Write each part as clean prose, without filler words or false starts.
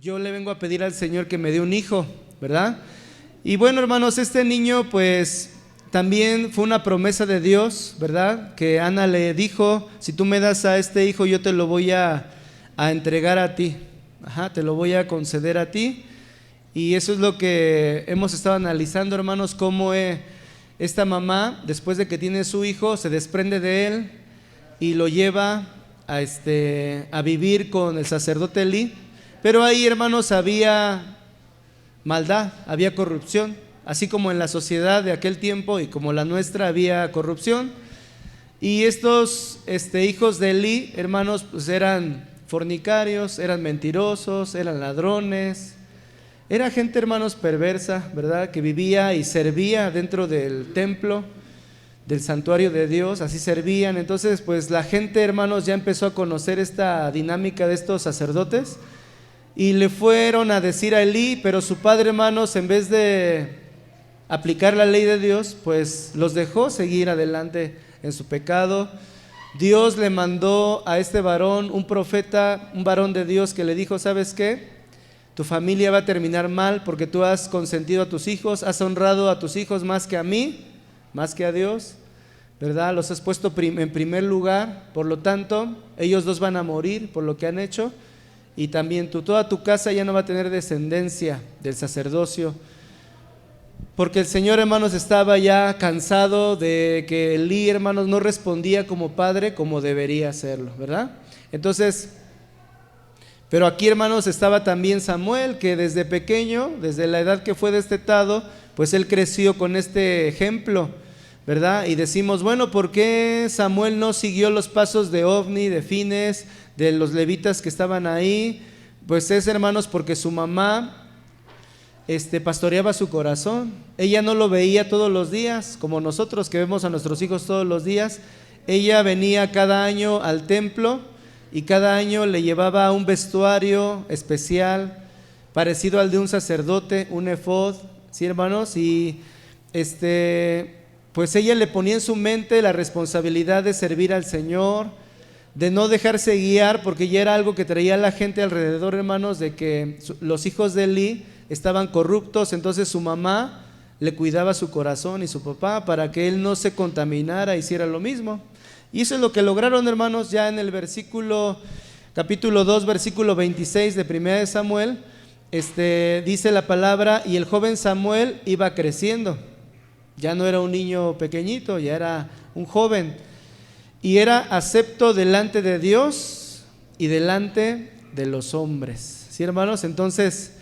yo le vengo a pedir al Señor que me dé un hijo, ¿verdad? Y bueno, hermanos, este niño pues también fue una promesa de Dios, ¿verdad? Que Ana le dijo, si tú me das a este hijo, yo te lo voy a entregar a ti, te lo voy a conceder a ti. Y eso es lo que hemos estado analizando, hermanos, cómo esta mamá, después de que tiene su hijo, se desprende de él y lo lleva a vivir con el sacerdote Elí. Pero ahí, hermanos, había maldad, había corrupción, así como en la sociedad de aquel tiempo y como la nuestra había corrupción. Y estos hijos de Elí, hermanos, pues eran fornicarios, eran mentirosos, eran ladrones. Era gente, hermanos, perversa, ¿verdad? Que vivía y servía dentro del templo, del santuario de Dios, así servían. Entonces, pues la gente, hermanos, ya empezó a conocer esta dinámica de estos sacerdotes y le fueron a decir a Elí, pero su padre, hermanos, en vez de aplicar la ley de Dios, pues los dejó seguir adelante en su pecado. Dios le mandó a este varón, un profeta, un varón de Dios, que le dijo, ¿sabes qué? Tu familia va a terminar mal porque tú has consentido a tus hijos, has honrado a tus hijos más que a mí, más que a Dios, ¿verdad? Los has puesto en primer lugar, por lo tanto, ellos dos van a morir por lo que han hecho, y también toda tu casa ya no va a tener descendencia del sacerdocio, porque el Señor, hermanos, estaba ya cansado de que Elí, hermanos, no respondía como padre como debería hacerlo, ¿verdad? Entonces, pero aquí, hermanos, estaba también Samuel, que desde pequeño, desde la edad que fue destetado, pues él creció con este ejemplo, ¿verdad? Y decimos, bueno, ¿por qué Samuel no siguió los pasos de Ofni, de Fines, de los levitas que estaban ahí? Pues es, hermanos, porque su mamá pastoreaba su corazón. Ella no lo veía todos los días, como nosotros que vemos a nuestros hijos todos los días. Ella venía cada año al templo y cada año le llevaba un vestuario especial, parecido al de un sacerdote, un efod, ¿sí, hermanos? Y pues ella le ponía en su mente la responsabilidad de servir al Señor, de no dejarse guiar, porque ya era algo que traía la gente alrededor, hermanos, de que los hijos de Elí estaban corruptos. Entonces su mamá le cuidaba su corazón y su papá para que él no se contaminara, hiciera lo mismo. Y eso es lo que lograron, hermanos, ya en el capítulo 2, versículo 26 de 1 de Samuel, dice la palabra, y el joven Samuel iba creciendo, ya no era un niño pequeñito, ya era un joven, y era acepto delante de Dios y delante de los hombres, ¿sí, hermanos? Entonces,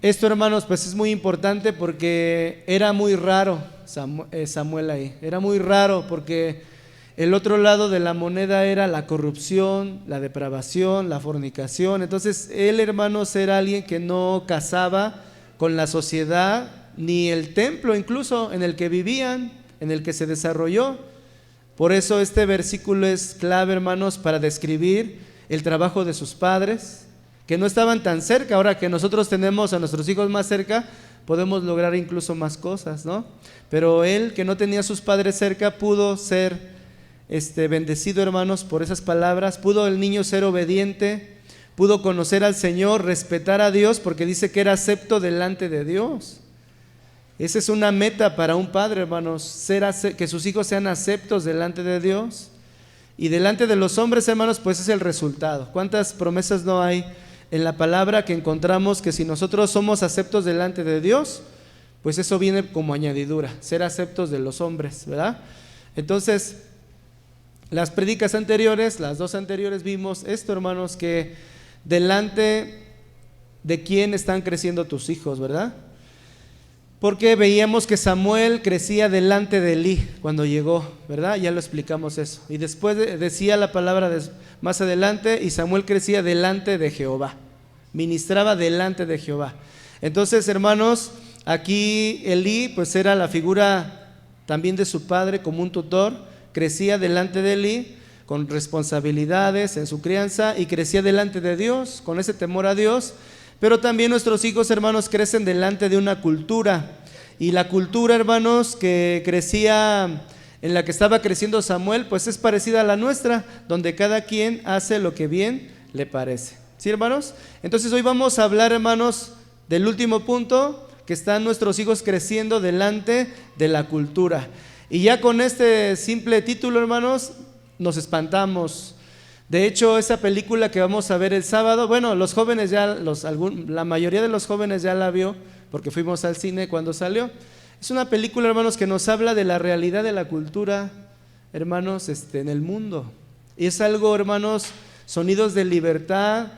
esto, hermanos, pues es muy importante porque era muy raro Samuel ahí, era muy raro porque el otro lado de la moneda era la corrupción, la depravación, la fornicación. Entonces él, hermanos, era alguien que no casaba con la sociedad, ni el templo incluso en el que vivían, en el que se desarrolló. Por eso este versículo es clave, hermanos, para describir el trabajo de sus padres, que no estaban tan cerca. Ahora que nosotros tenemos a nuestros hijos más cerca, podemos lograr incluso más cosas, ¿no? Pero él, que no tenía a sus padres cerca, pudo ser bendecido, hermanos, por esas palabras. Pudo el niño ser obediente, pudo conocer al Señor, respetar a Dios, porque dice que era acepto delante de Dios. Esa es una meta para un padre, hermanos, que sus hijos sean aceptos delante de Dios y delante de los hombres, hermanos. Pues es el resultado. ¿Cuántas promesas no hay en la palabra que encontramos que si nosotros somos aceptos delante de Dios, pues eso viene como añadidura, ser aceptos de los hombres, ¿verdad? Entonces, las prédicas anteriores, las dos anteriores, vimos esto, hermanos, que delante de quién están creciendo tus hijos, ¿verdad? Porque veíamos que Samuel crecía delante de Elí cuando llegó, ¿verdad? Ya lo explicamos eso. Y después decía la palabra más adelante, y Samuel crecía delante de Jehová, ministraba delante de Jehová. Entonces, hermanos, aquí Elí pues era la figura también de su padre como un tutor. Crecía delante de Elí con responsabilidades en su crianza y crecía delante de Dios con ese temor a Dios. Pero también nuestros hijos, hermanos, crecen delante de una cultura, y la cultura, hermanos, que crecía, en la que estaba creciendo Samuel, pues es parecida a la nuestra, donde cada quien hace lo que bien le parece. ¿Sí, hermanos? Entonces hoy vamos a hablar, hermanos, del último punto, que están nuestros hijos creciendo delante de la cultura. Y ya con este simple título, hermanos, nos espantamos. De hecho, esa película que vamos a ver el sábado, bueno, los jóvenes ya, la mayoría de los jóvenes ya la vio, porque fuimos al cine cuando salió. Es una película, hermanos, que nos habla de la realidad de la cultura, hermanos, en el mundo. Y es algo, hermanos, sonidos de libertad.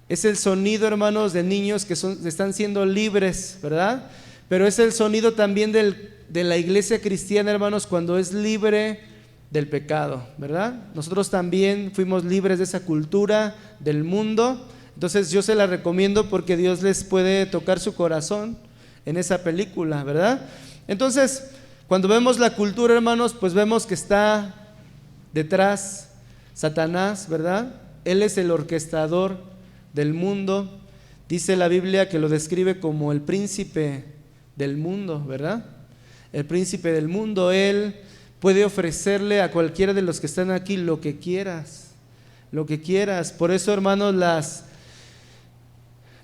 Es el sonido, hermanos, de niños que están siendo libres, ¿verdad? Pero es el sonido también de la iglesia cristiana, hermanos, cuando es libre del pecado, ¿verdad? Nosotros también fuimos libres de esa cultura del mundo. Entonces yo se la recomiendo porque Dios les puede tocar su corazón en esa película, ¿verdad? Entonces, cuando vemos la cultura, hermanos, pues vemos que está detrás Satanás, ¿verdad? Él es el orquestador del mundo. Dice la Biblia que lo describe como el príncipe del mundo, ¿verdad? El príncipe del mundo. Él puede ofrecerle a cualquiera de los que están aquí lo que quieras, lo que quieras. Por eso, hermanos,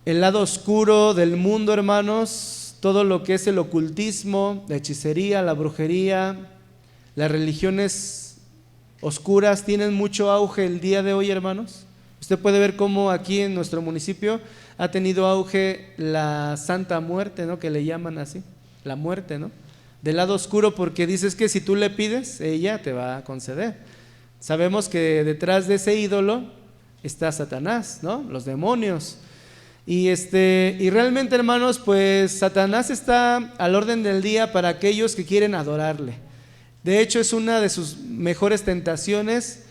el lado oscuro del mundo, hermanos, todo lo que es el ocultismo, la hechicería, la brujería, las religiones oscuras tienen mucho auge el día de hoy, hermanos. Usted puede ver cómo aquí en nuestro municipio ha tenido auge la Santa Muerte, ¿no? Que le llaman así, la muerte, ¿no? Del lado oscuro, porque dices que si tú le pides, ella te va a conceder. Sabemos que detrás de ese ídolo está Satanás, ¿no? Los demonios. Y realmente, hermanos, pues Satanás está al orden del día para aquellos que quieren adorarle. De hecho, es una de sus mejores tentaciones.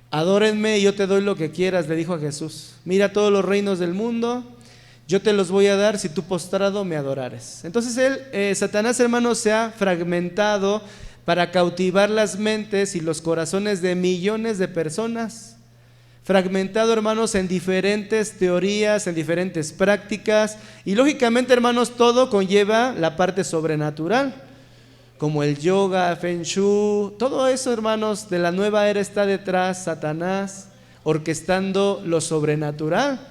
Adórenme y yo te doy lo que quieras, le dijo a Jesús. Mira todos los reinos del mundo, yo te los voy a dar si tú postrado me adorares. Entonces Satanás, hermanos, se ha fragmentado para cautivar las mentes y los corazones de millones de personas. Fragmentado, hermanos, en diferentes teorías, en diferentes prácticas. Y lógicamente, hermanos, todo conlleva la parte sobrenatural, como el yoga, Feng Shui, todo eso, hermanos, de la nueva era está detrás Satanás, orquestando lo sobrenatural,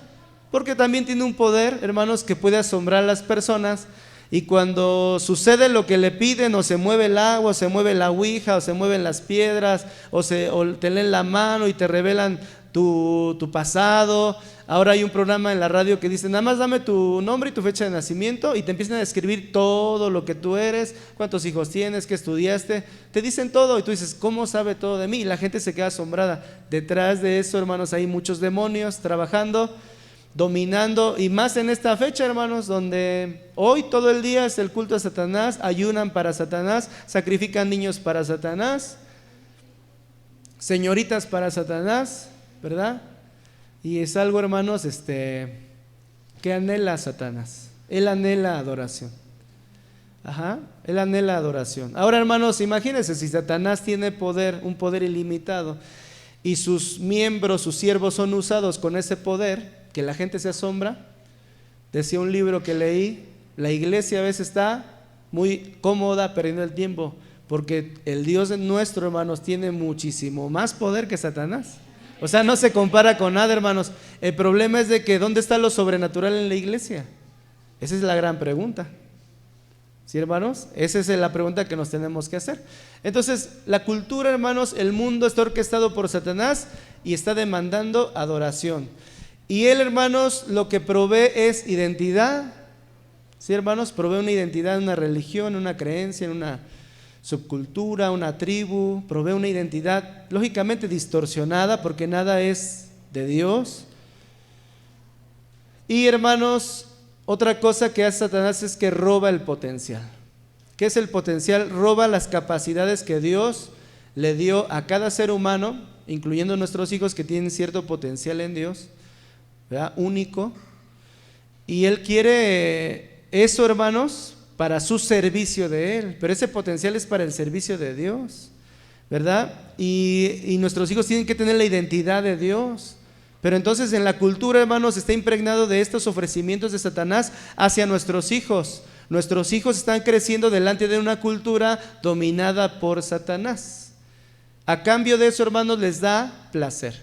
porque también tiene un poder, hermanos, que puede asombrar a las personas. Y cuando sucede lo que le piden, o se mueve el agua, o se mueve la ouija, o se mueven las piedras, o te leen la mano y te revelan tu pasado. Ahora hay un programa en la radio que dice: nada más dame tu nombre y tu fecha de nacimiento, y te empiezan a describir todo lo que tú eres, cuántos hijos tienes, qué estudiaste, te dicen todo, y tú dices: ¿cómo sabe todo de mí? Y la gente se queda asombrada. Detrás de eso, hermanos, hay muchos demonios trabajando, dominando, y más en esta fecha, hermanos, donde hoy todo el día es el culto a Satanás, ayunan para Satanás, sacrifican niños para Satanás, señoritas para Satanás, ¿verdad? Y es algo, hermanos, que anhela Satanás. Él anhela adoración. Él anhela adoración. Ahora, hermanos, imagínense si Satanás tiene poder, un poder ilimitado, y sus miembros, sus siervos son usados con ese poder, que la gente se asombra. Decía un libro que leí, la iglesia a veces está muy cómoda perdiendo el tiempo, porque el Dios nuestro, hermanos, tiene muchísimo más poder que Satanás. O sea, no se compara con nada, hermanos. El problema es de que ¿dónde está lo sobrenatural en la iglesia? Esa es la gran pregunta. ¿Sí, hermanos? Esa es la pregunta que nos tenemos que hacer. Entonces, la cultura, hermanos, el mundo está orquestado por Satanás y está demandando adoración. Y él, hermanos, lo que provee es identidad. ¿Sí, hermanos? Provee una identidad, una religión, una creencia, en una subcultura, una tribu. Provee una identidad lógicamente distorsionada, porque nada es de Dios. Y, hermanos, otra cosa que hace Satanás es que roba el potencial. ¿Qué es el potencial? Roba las capacidades que Dios le dio a cada ser humano, incluyendo nuestros hijos que tienen cierto potencial en Dios, ¿verdad? Único. Y él quiere eso, hermanos, para su servicio de él, pero ese potencial es para el servicio de Dios, ¿verdad? Y nuestros hijos tienen que tener la identidad de Dios. Pero entonces en la cultura, hermanos, está impregnado de estos ofrecimientos de Satanás hacia nuestros hijos. Nuestros hijos están creciendo delante de una cultura dominada por Satanás. A cambio de eso, hermanos, les da placer.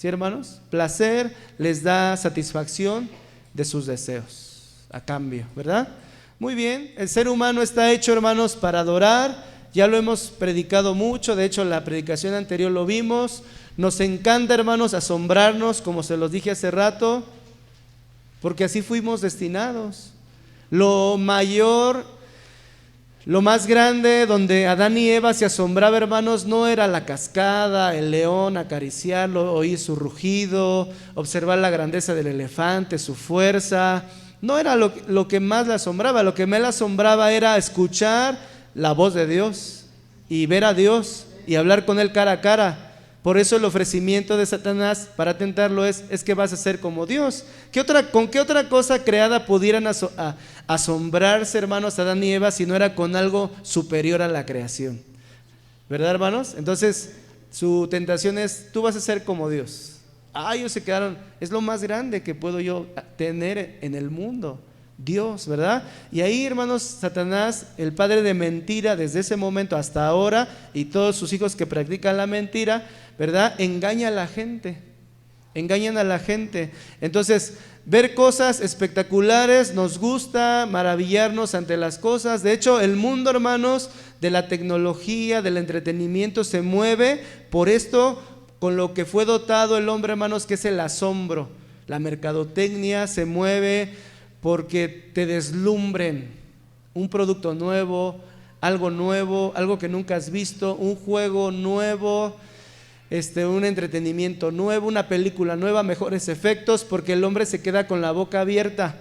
¿Sí, hermanos? Placer les da satisfacción de sus deseos, a cambio, ¿verdad? Muy bien, el ser humano está hecho, hermanos, para adorar. Ya lo hemos predicado mucho, de hecho la predicación anterior lo vimos. Nos encanta, hermanos, asombrarnos, como se los dije hace rato, porque así fuimos destinados. Lo mayor, lo más grande donde Adán y Eva se asombraba, hermanos, no era la cascada, el león, acariciarlo, oír su rugido, observar la grandeza del elefante, su fuerza. No era lo que más le asombraba. Lo que me asombraba era escuchar la voz de Dios y ver a Dios y hablar con Él cara a cara. Por eso el ofrecimiento de Satanás para tentarlo es que vas a ser como Dios. ¿Con qué otra cosa creada pudieran asombrarse, hermanos, Adán y Eva, si no era con algo superior a la creación? ¿Verdad, hermanos? Entonces su tentación es: tú vas a ser como Dios. Ellos se quedaron, es lo más grande que puedo yo tener en el mundo, Dios, ¿verdad? Y ahí, hermanos, Satanás, el padre de mentira, desde ese momento hasta ahora, y todos sus hijos que practican la mentira, ¿verdad? Engañan a la gente. Entonces, ver cosas espectaculares, nos gusta maravillarnos ante las cosas. De hecho, el mundo, hermanos, de la tecnología, del entretenimiento, se mueve por esto, con lo que fue dotado el hombre, hermanos, que es el asombro. La mercadotecnia se mueve porque te deslumbren un producto nuevo, algo que nunca has visto, un juego nuevo, un entretenimiento nuevo, una película nueva, mejores efectos, porque el hombre se queda con la boca abierta,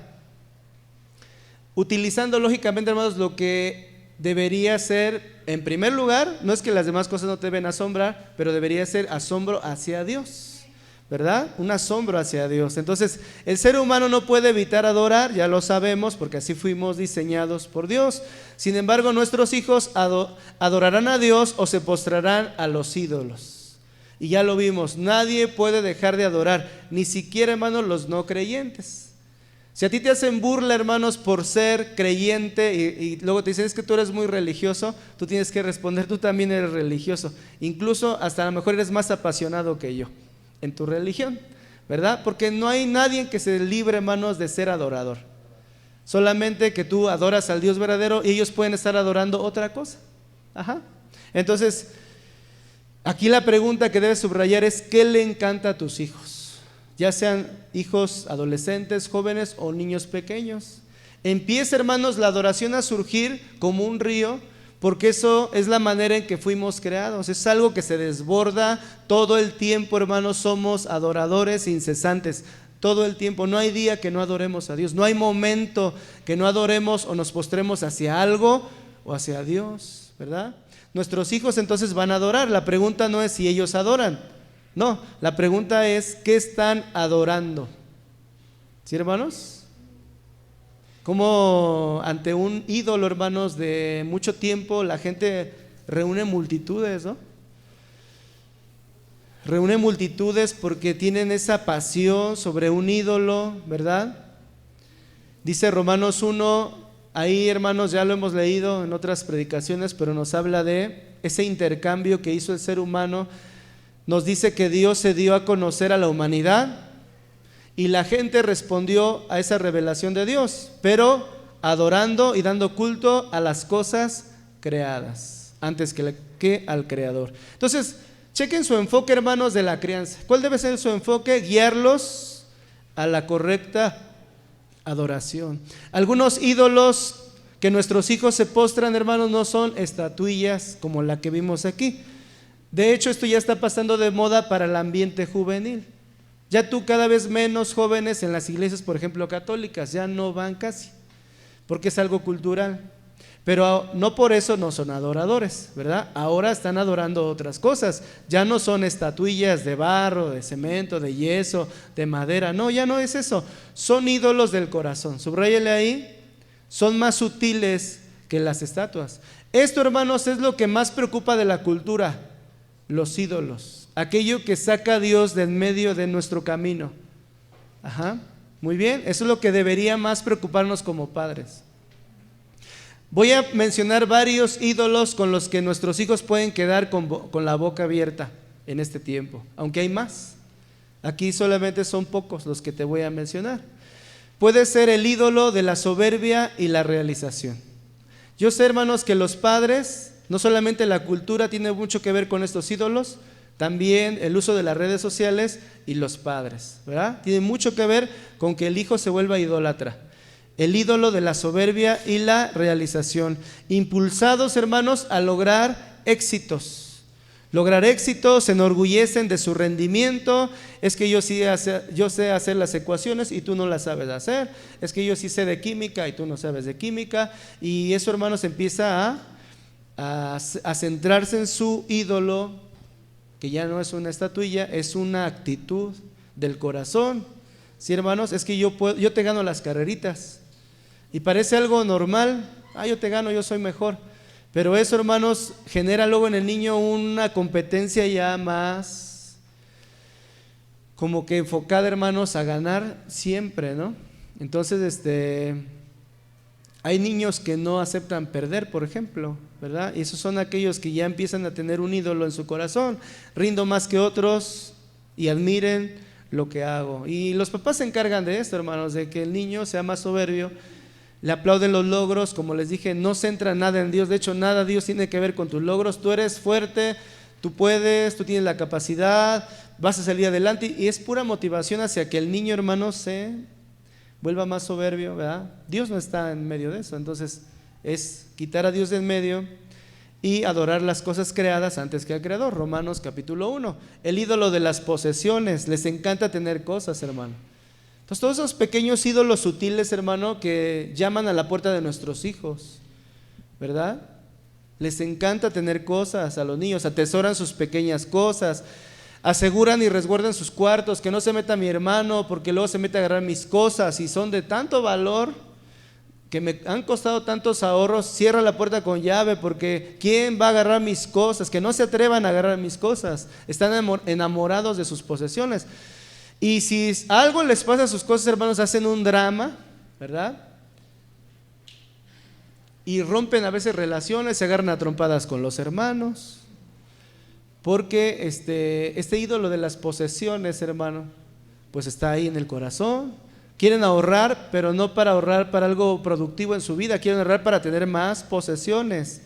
utilizando lógicamente, hermanos, lo que debería ser, en primer lugar, no es que las demás cosas no te deben asombrar, pero debería ser asombro hacia Dios, ¿verdad? Un asombro hacia Dios. Entonces, el ser humano no puede evitar adorar, ya lo sabemos, porque así fuimos diseñados por Dios. Sin embargo, nuestros hijos adorarán a Dios o se postrarán a los ídolos. Y ya lo vimos, nadie puede dejar de adorar, ni siquiera, hermanos, los no creyentes. Si a ti te hacen burla, hermanos, por ser creyente y luego te dicen: es que tú eres muy religioso, tú tienes que responder: tú también eres religioso. Incluso hasta a lo mejor eres más apasionado que yo en tu religión, ¿verdad? Porque no hay nadie que se libre, hermanos, de ser adorador. Solamente que tú adoras al Dios verdadero y ellos pueden estar adorando otra cosa. Entonces, aquí la pregunta que debes subrayar es: ¿qué le encanta a tus hijos? Ya sean hijos adolescentes, jóvenes o niños pequeños. Empieza, hermanos, la adoración a surgir como un río, porque eso es la manera en que fuimos creados. Es algo que se desborda todo el tiempo, hermanos. Somos adoradores incesantes todo el tiempo. No hay día que no adoremos a Dios. No hay momento que no adoremos o nos postremos hacia algo o hacia Dios, ¿verdad? Nuestros hijos entonces van a adorar. La pregunta no es si ellos adoran. No, la pregunta es: ¿qué están adorando? ¿Sí, hermanos? Como ante un ídolo, hermanos, de mucho tiempo, la gente reúne multitudes, ¿no? Reúne multitudes porque tienen esa pasión sobre un ídolo, ¿verdad? Dice Romanos 1, ahí, hermanos, ya lo hemos leído en otras predicaciones, pero nos habla de ese intercambio que hizo el ser humano. Nos dice que Dios se dio a conocer a la humanidad y la gente respondió a esa revelación de Dios, pero adorando y dando culto a las cosas creadas antes que al Creador. Entonces, chequen su enfoque, hermanos, de la crianza. ¿Cuál debe ser su enfoque? Guiarlos a la correcta adoración. Algunos ídolos que nuestros hijos se postran, hermanos, no son estatuillas como la que vimos aquí. De hecho, esto ya está pasando de moda para el ambiente juvenil. Ya tú cada vez menos jóvenes en las iglesias, por ejemplo, católicas, ya no van casi, porque es algo cultural. Pero no por eso no son adoradores, ¿verdad? Ahora están adorando otras cosas. Ya no son estatuillas de barro, de cemento, de yeso, de madera. No, ya no es eso. Son ídolos del corazón. Subráyale ahí. Son más sutiles que las estatuas. Esto, hermanos, es lo que más preocupa de la cultura. Los ídolos, aquello que saca a Dios de en medio de nuestro camino. Muy bien, eso es lo que debería más preocuparnos como padres. Voy a mencionar varios ídolos con los que nuestros hijos pueden quedar con la boca abierta en este tiempo, aunque hay más. Aquí solamente son pocos los que te voy a mencionar. Puede ser el ídolo de la soberbia y la realización. Yo sé, hermanos, que los padres, no solamente la cultura tiene mucho que ver con estos ídolos, también el uso de las redes sociales y los padres, ¿verdad? Tiene mucho que ver con que el hijo se vuelva idólatra. El ídolo de la soberbia y la realización. Impulsados, hermanos, a lograr éxitos. Lograr éxitos, se enorgullecen de su rendimiento. Es que yo sé hacer las ecuaciones y tú no las sabes hacer. Es que yo sí sé de química y tú no sabes de química. Y eso, hermanos, empieza a centrarse en su ídolo, que ya no es una estatuilla, es una actitud del corazón. Sí, hermanos, es que yo te gano las carreritas. Y parece algo normal. Yo te gano, yo soy mejor. Pero eso, hermanos, genera luego en el niño una competencia ya más como que enfocada, hermanos, a ganar siempre, ¿no? Entonces, hay niños que no aceptan perder, por ejemplo, ¿verdad? Y esos son aquellos que ya empiezan a tener un ídolo en su corazón. Rindo más que otros y admiren lo que hago. Y los papás se encargan de esto, hermanos, de que el niño sea más soberbio. Le aplauden los logros, como les dije, no centra nada en Dios. De hecho, nada Dios tiene que ver con tus logros. Tú eres fuerte, tú puedes, tú tienes la capacidad, vas a salir adelante. Y es pura motivación hacia que el niño, hermano, se vuelva más soberbio, ¿verdad? Dios no está en medio de eso. Entonces es quitar a Dios de en medio y adorar las cosas creadas antes que al Creador. Romanos capítulo 1. El ídolo de las posesiones. Les encanta tener cosas, hermano. Entonces todos esos pequeños ídolos sutiles, hermano, que llaman a la puerta de nuestros hijos, ¿verdad? Les encanta tener cosas a los niños, atesoran sus pequeñas cosas, aseguran y resguardan sus cuartos, que no se meta mi hermano porque luego se mete a agarrar mis cosas y son de tanto valor que me han costado tantos ahorros. Cierra la puerta con llave porque ¿quién va a agarrar mis cosas? Que no se atrevan a agarrar mis cosas. Están enamorados de sus posesiones. Y si algo les pasa a sus cosas, hermanos, hacen un drama, ¿verdad? Y rompen a veces relaciones, se agarran a trompadas con los hermanos, porque este ídolo de las posesiones, hermano, pues está ahí en el corazón. Quieren ahorrar, pero no para ahorrar para algo productivo en su vida, quieren ahorrar para tener más posesiones,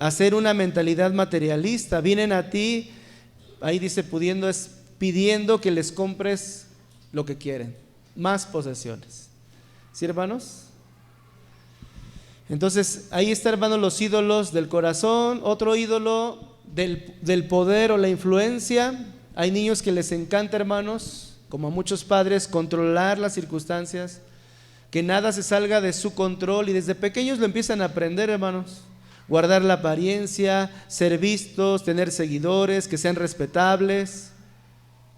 hacer una mentalidad materialista. Vienen a ti, ahí dice pidiendo que les compres lo que quieren, más posesiones. ¿Sí, hermanos? Entonces ahí está, hermanos, los ídolos del corazón. Otro ídolo del poder o la influencia. Hay niños que les encanta, hermanos, como a muchos padres, controlar las circunstancias, que nada se salga de su control, y desde pequeños lo empiezan a aprender, hermanos. Guardar la apariencia, ser vistos, tener seguidores, que sean respetables.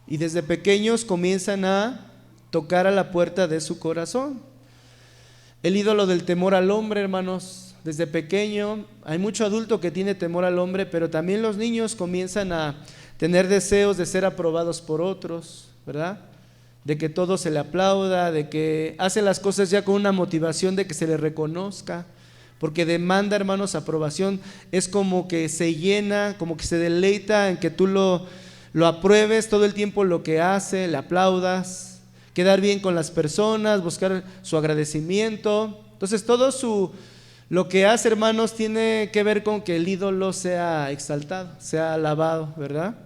Y desde pequeños comienzan a tocar a la puerta de su corazón. El ídolo del temor al hombre, hermanos. Desde pequeño hay mucho adulto que tiene temor al hombre, pero también los niños comienzan a tener deseos de ser aprobados por otros, ¿verdad? De que todo se le aplauda, de que hace las cosas ya con una motivación de que se le reconozca, porque demanda, hermanos, aprobación. Es como que se llena, como que se deleita en que tú lo apruebes todo el tiempo lo que hace, le aplaudas, quedar bien con las personas, buscar su agradecimiento. Entonces todo lo que hace, hermanos, tiene que ver con que el ídolo sea exaltado, sea alabado, ¿verdad?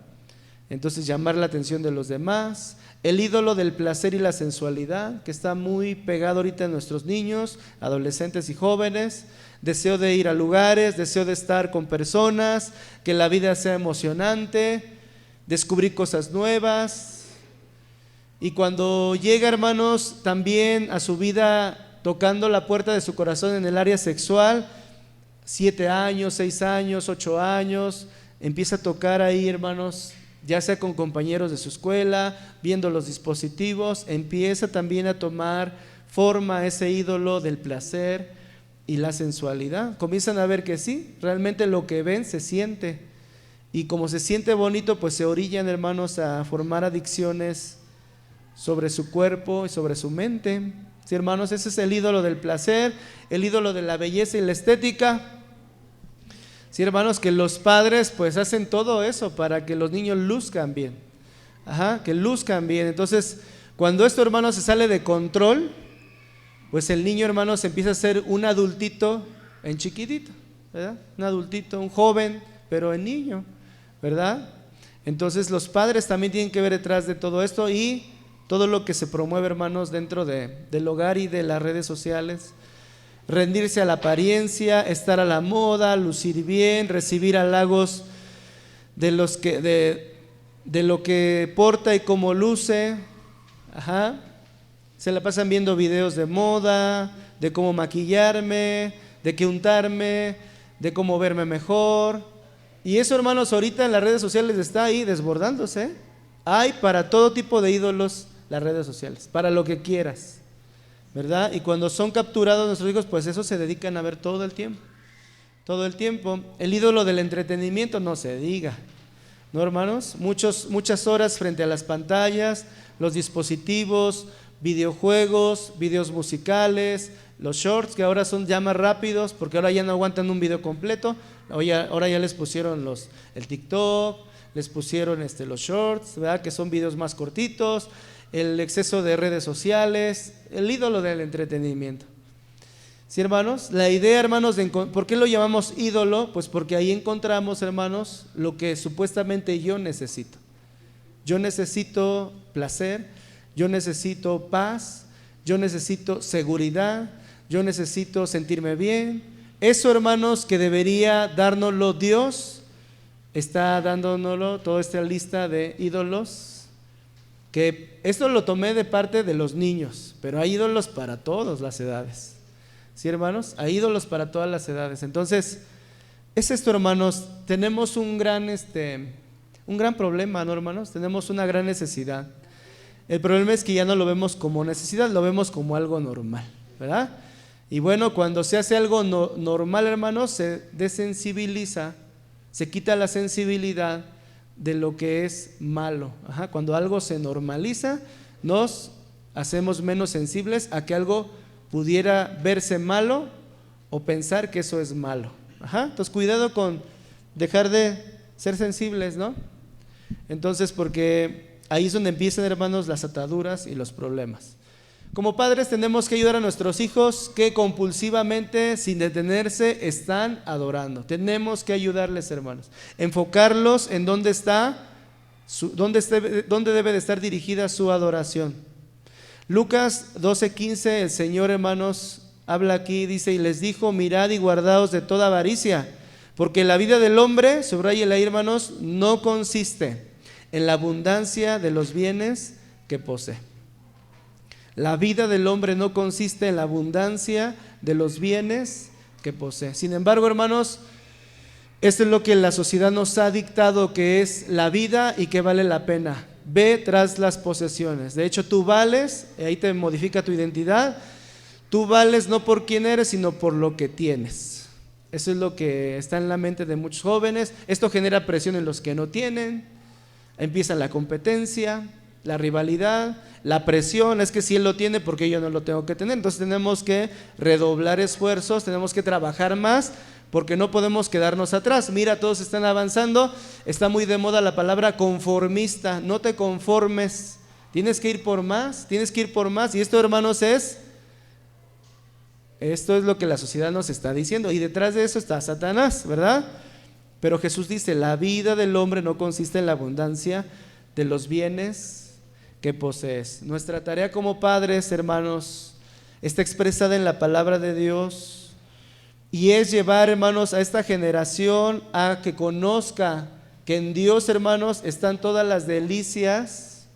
Entonces llamar la atención de los demás. El ídolo del placer y la sensualidad, que está muy pegado ahorita en nuestros niños, adolescentes y jóvenes. Deseo de ir a lugares, deseo de estar con personas, que la vida sea emocionante, descubrir cosas nuevas. Y cuando llega, hermanos, también a su vida tocando la puerta de su corazón en el área sexual, 7 años, 6 años, 8 años, empieza a tocar ahí, hermanos, ya sea con compañeros de su escuela, viendo los dispositivos, empieza también a tomar forma ese ídolo del placer y la sensualidad. Comienzan a ver que sí, realmente lo que ven se siente. Y como se siente bonito, pues se orillan, hermanos, a formar adicciones sobre su cuerpo y sobre su mente. Sí, hermanos, ese es el ídolo del placer, el ídolo de la belleza y la estética. Sí, hermanos, que los padres pues hacen todo eso para que los niños luzcan bien. que luzcan bien. Entonces, cuando esto, hermanos, se sale de control, pues el niño, hermanos, empieza a ser un adultito en chiquitito, ¿verdad? Un adultito, un joven, pero en niño, ¿verdad? Entonces los padres también tienen que ver detrás de todo esto y todo lo que se promueve, hermanos, dentro del hogar y de las redes sociales. Rendirse a la apariencia, estar a la moda, lucir bien, recibir halagos de lo que porta y cómo luce. Se la pasan viendo videos de moda, de cómo maquillarme, de qué untarme, de cómo verme mejor. Y eso, hermanos, ahorita en las redes sociales está ahí desbordándose. Hay para todo tipo de ídolos las redes sociales, para lo que quieras, ¿verdad? Y cuando son capturados nuestros hijos, pues eso se dedican a ver todo el tiempo. Todo el tiempo. El ídolo del entretenimiento no se diga, ¿no, hermanos? Muchas horas frente a las pantallas, los dispositivos, videojuegos, videos musicales, los shorts que ahora son ya más rápidos porque ahora ya no aguantan un video completo. Ahora ya les pusieron el TikTok, les pusieron los shorts, ¿verdad? Que son videos más cortitos, el exceso de redes sociales, el ídolo del entretenimiento. ¿Sí, hermanos? La idea, hermanos, ¿por qué lo llamamos ídolo? Pues porque ahí encontramos, hermanos, lo que supuestamente yo necesito. Yo necesito placer, yo necesito paz, yo necesito seguridad, yo necesito sentirme bien. Eso, hermanos, que debería dárnoslo Dios, está dándonoslo toda esta lista de ídolos, que esto lo tomé de parte de los niños, pero hay ídolos para todas las edades. ¿Sí, hermanos? Hay ídolos para todas las edades. Entonces, es esto, hermanos, tenemos un gran problema, ¿no, hermanos? Tenemos una gran necesidad. El problema es que ya no lo vemos como necesidad, lo vemos como algo normal, ¿verdad? Y bueno, cuando se hace algo normal, hermanos, se desensibiliza, se quita la sensibilidad de lo que es malo. Cuando algo se normaliza, nos hacemos menos sensibles a que algo pudiera verse malo o pensar que eso es malo. Entonces, cuidado con dejar de ser sensibles, ¿no? Entonces, porque ahí es donde empiezan, hermanos, las ataduras y los problemas. Como padres tenemos que ayudar a nuestros hijos que compulsivamente, sin detenerse, están adorando. Tenemos que ayudarles, hermanos, enfocarlos en dónde debe de estar dirigida su adoración. Lucas 12:15, el Señor, hermanos, habla aquí, dice: y les dijo, mirad y guardaos de toda avaricia, porque la vida del hombre, subrayela ahí, hermanos, no consiste en la abundancia de los bienes que posee. La vida del hombre no consiste en la abundancia de los bienes que posee. Sin embargo, hermanos, esto es lo que la sociedad nos ha dictado que es la vida y que vale la pena. Ve tras las posesiones. De hecho, tú vales, ahí te modifica tu identidad. Tú vales no por quién eres, sino por lo que tienes. Eso es lo que está en la mente de muchos jóvenes. Esto genera presión en los que no tienen. Empieza la competencia, la rivalidad, la presión. Es que si él lo tiene, ¿por qué yo no lo tengo que tener? Entonces tenemos que redoblar esfuerzos, tenemos que trabajar más, porque no podemos quedarnos atrás. Mira, todos están avanzando. Está muy de moda la palabra conformista. No te conformes, tienes que ir por más, tienes que ir por más. Y esto, hermanos, esto es lo que la sociedad nos está diciendo, y detrás de eso está Satanás, ¿verdad? Pero Jesús dice: la vida del hombre no consiste en la abundancia de los bienes que posees. Nuestra tarea como padres, hermanos, está expresada en la palabra de Dios, y es llevar, hermanos, a esta generación a que conozca que en Dios, hermanos, están todas las delicias,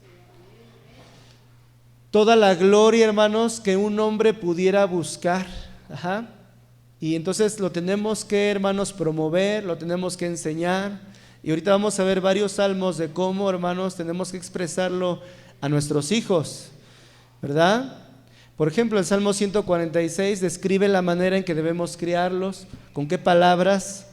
toda la gloria, hermanos, que un hombre pudiera buscar. Y entonces lo tenemos que, hermanos, promover, lo tenemos que enseñar. Y ahorita vamos a ver varios salmos de cómo, hermanos, tenemos que expresarlo a nuestros hijos, ¿verdad? Por ejemplo, el Salmo 146 describe la manera en que debemos criarlos, con qué palabras.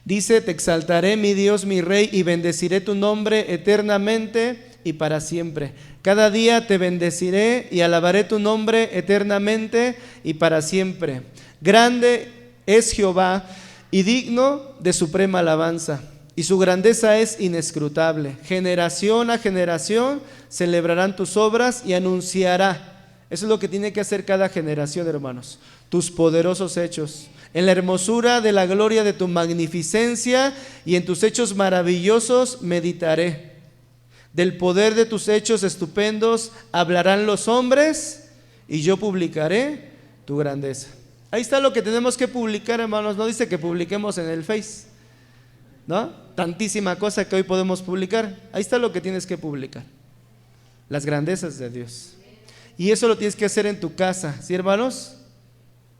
Dice: te exaltaré, mi Dios, mi Rey, y bendeciré tu nombre eternamente y para siempre. Cada día te bendeciré y alabaré tu nombre eternamente y para siempre. Grande es Jehová y digno de suprema alabanza, y su grandeza es inescrutable. Generación a generación celebrarán tus obras y anunciará. Eso es lo que tiene que hacer cada generación, hermanos. Tus poderosos hechos. En la hermosura de la gloria de tu magnificencia y en tus hechos maravillosos meditaré. Del poder de tus hechos estupendos hablarán los hombres y yo publicaré tu grandeza. Ahí está lo que tenemos que publicar, hermanos. No dice que publiquemos en el Face, ¿no? Tantísima cosa que hoy podemos publicar. Ahí está lo que tienes que publicar: las grandezas de Dios. Y eso lo tienes que hacer en tu casa, ¿sí, hermanos?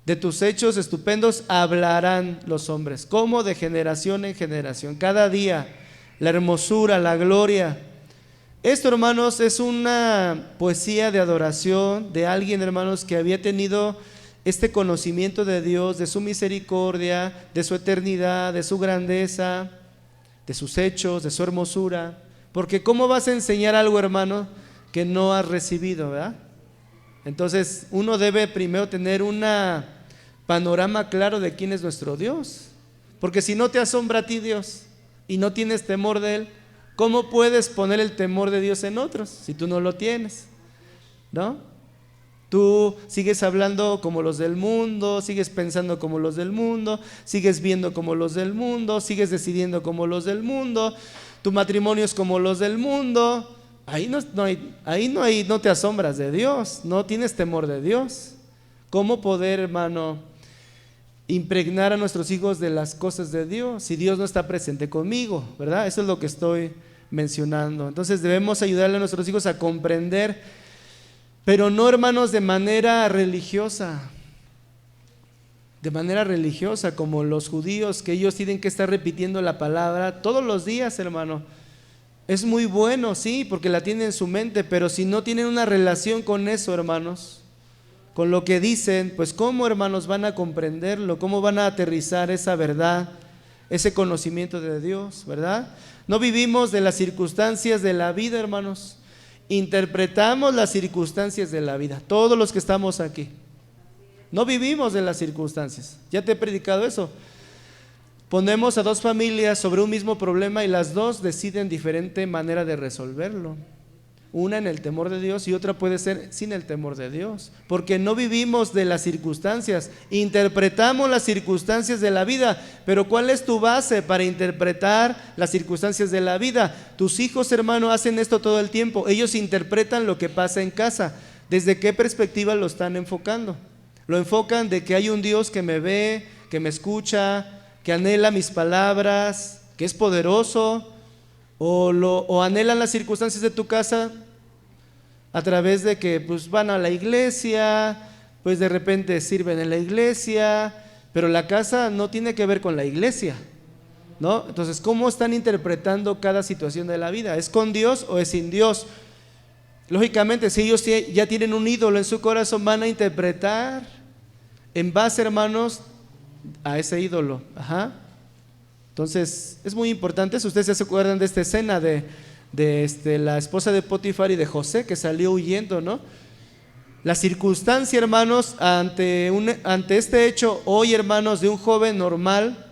De tus hechos estupendos hablarán los hombres. ¿Cómo? De generación en generación. Cada día, la hermosura, la gloria. Esto, hermanos, es una poesía de adoración de alguien, hermanos, que había tenido este conocimiento de Dios, de su misericordia, de su eternidad, de su grandeza, de sus hechos, de su hermosura. Porque ¿cómo vas a enseñar algo, hermano, que no has recibido, verdad? Entonces uno debe primero tener un panorama claro de quién es nuestro Dios. Porque si no te asombra a ti Dios y no tienes temor de Él, ¿cómo puedes poner el temor de Dios en otros si tú no lo tienes? ¿No? Tú sigues hablando como los del mundo, sigues pensando como los del mundo, sigues viendo como los del mundo, sigues decidiendo como los del mundo, tu matrimonio es como los del mundo. Ahí no te asombras de Dios, no tienes temor de Dios. ¿Cómo poder, hermano, impregnar a nuestros hijos de las cosas de Dios si Dios no está presente conmigo, ¿verdad? Eso es lo que estoy mencionando. Entonces debemos ayudarle a nuestros hijos a comprender, pero no, hermanos, de manera religiosa como los judíos, que ellos tienen que estar repitiendo la palabra todos los días, hermano. Es muy bueno, sí, porque la tienen en su mente, pero si no tienen una relación con eso, hermanos, con lo que dicen, pues ¿cómo, hermanos, van a comprenderlo? ¿Cómo van a aterrizar esa verdad, ese conocimiento de Dios, verdad? No vivimos de las circunstancias de la vida, hermanos. Interpretamos las circunstancias de la vida, todos los que estamos aquí. No vivimos de las circunstancias. Ya te he predicado eso. Ponemos a dos familias sobre un mismo problema y las dos deciden diferente manera de resolverlo. Una en el temor de Dios y otra puede ser sin el temor de Dios. Porque no vivimos de las circunstancias, interpretamos las circunstancias de la vida. Pero ¿cuál es tu base para interpretar las circunstancias de la vida? Tus hijos, hermano, hacen esto todo el tiempo. Ellos interpretan lo que pasa en casa. ¿Desde qué perspectiva lo están enfocando? Lo enfocan de que hay un Dios que me ve, que me escucha, que anhela mis palabras, que es poderoso, o anhelan las circunstancias de tu casa a través de que pues van a la iglesia, pues de repente sirven en la iglesia, pero la casa no tiene que ver con la iglesia, ¿no? Entonces, ¿cómo están interpretando cada situación de la vida? ¿Es con Dios o es sin Dios? Lógicamente, si ellos ya tienen un ídolo en su corazón, van a interpretar en base, hermanos, a ese ídolo. Entonces es muy importante. Si ustedes se acuerdan de esta escena de la esposa de Potifar y de José que salió huyendo, ¿no? La circunstancia, hermanos, ante este hecho hoy, hermanos, de un joven normal,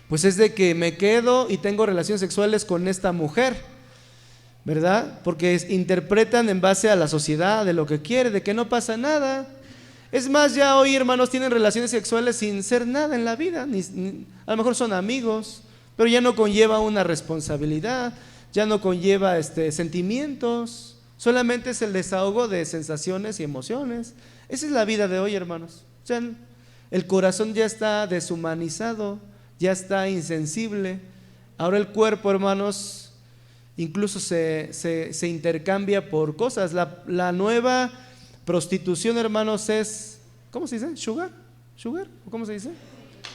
pues es de que me quedo y tengo relaciones sexuales con esta mujer, ¿verdad? Porque interpretan en base a la sociedad, de lo que quiere, de que no pasa nada. Es más, ya hoy, hermanos, tienen relaciones sexuales sin ser nada en la vida, a lo mejor son amigos, pero ya no conlleva una responsabilidad, ya no conlleva sentimientos, solamente es el desahogo de sensaciones y emociones. Esa es la vida de hoy, hermanos. O sea, el corazón ya está deshumanizado, ya está insensible. Ahora el cuerpo, hermanos, incluso se intercambia por cosas. La nueva prostitución, hermanos, es, ¿cómo se dice? ¿Sugar? ¿O cómo se dice?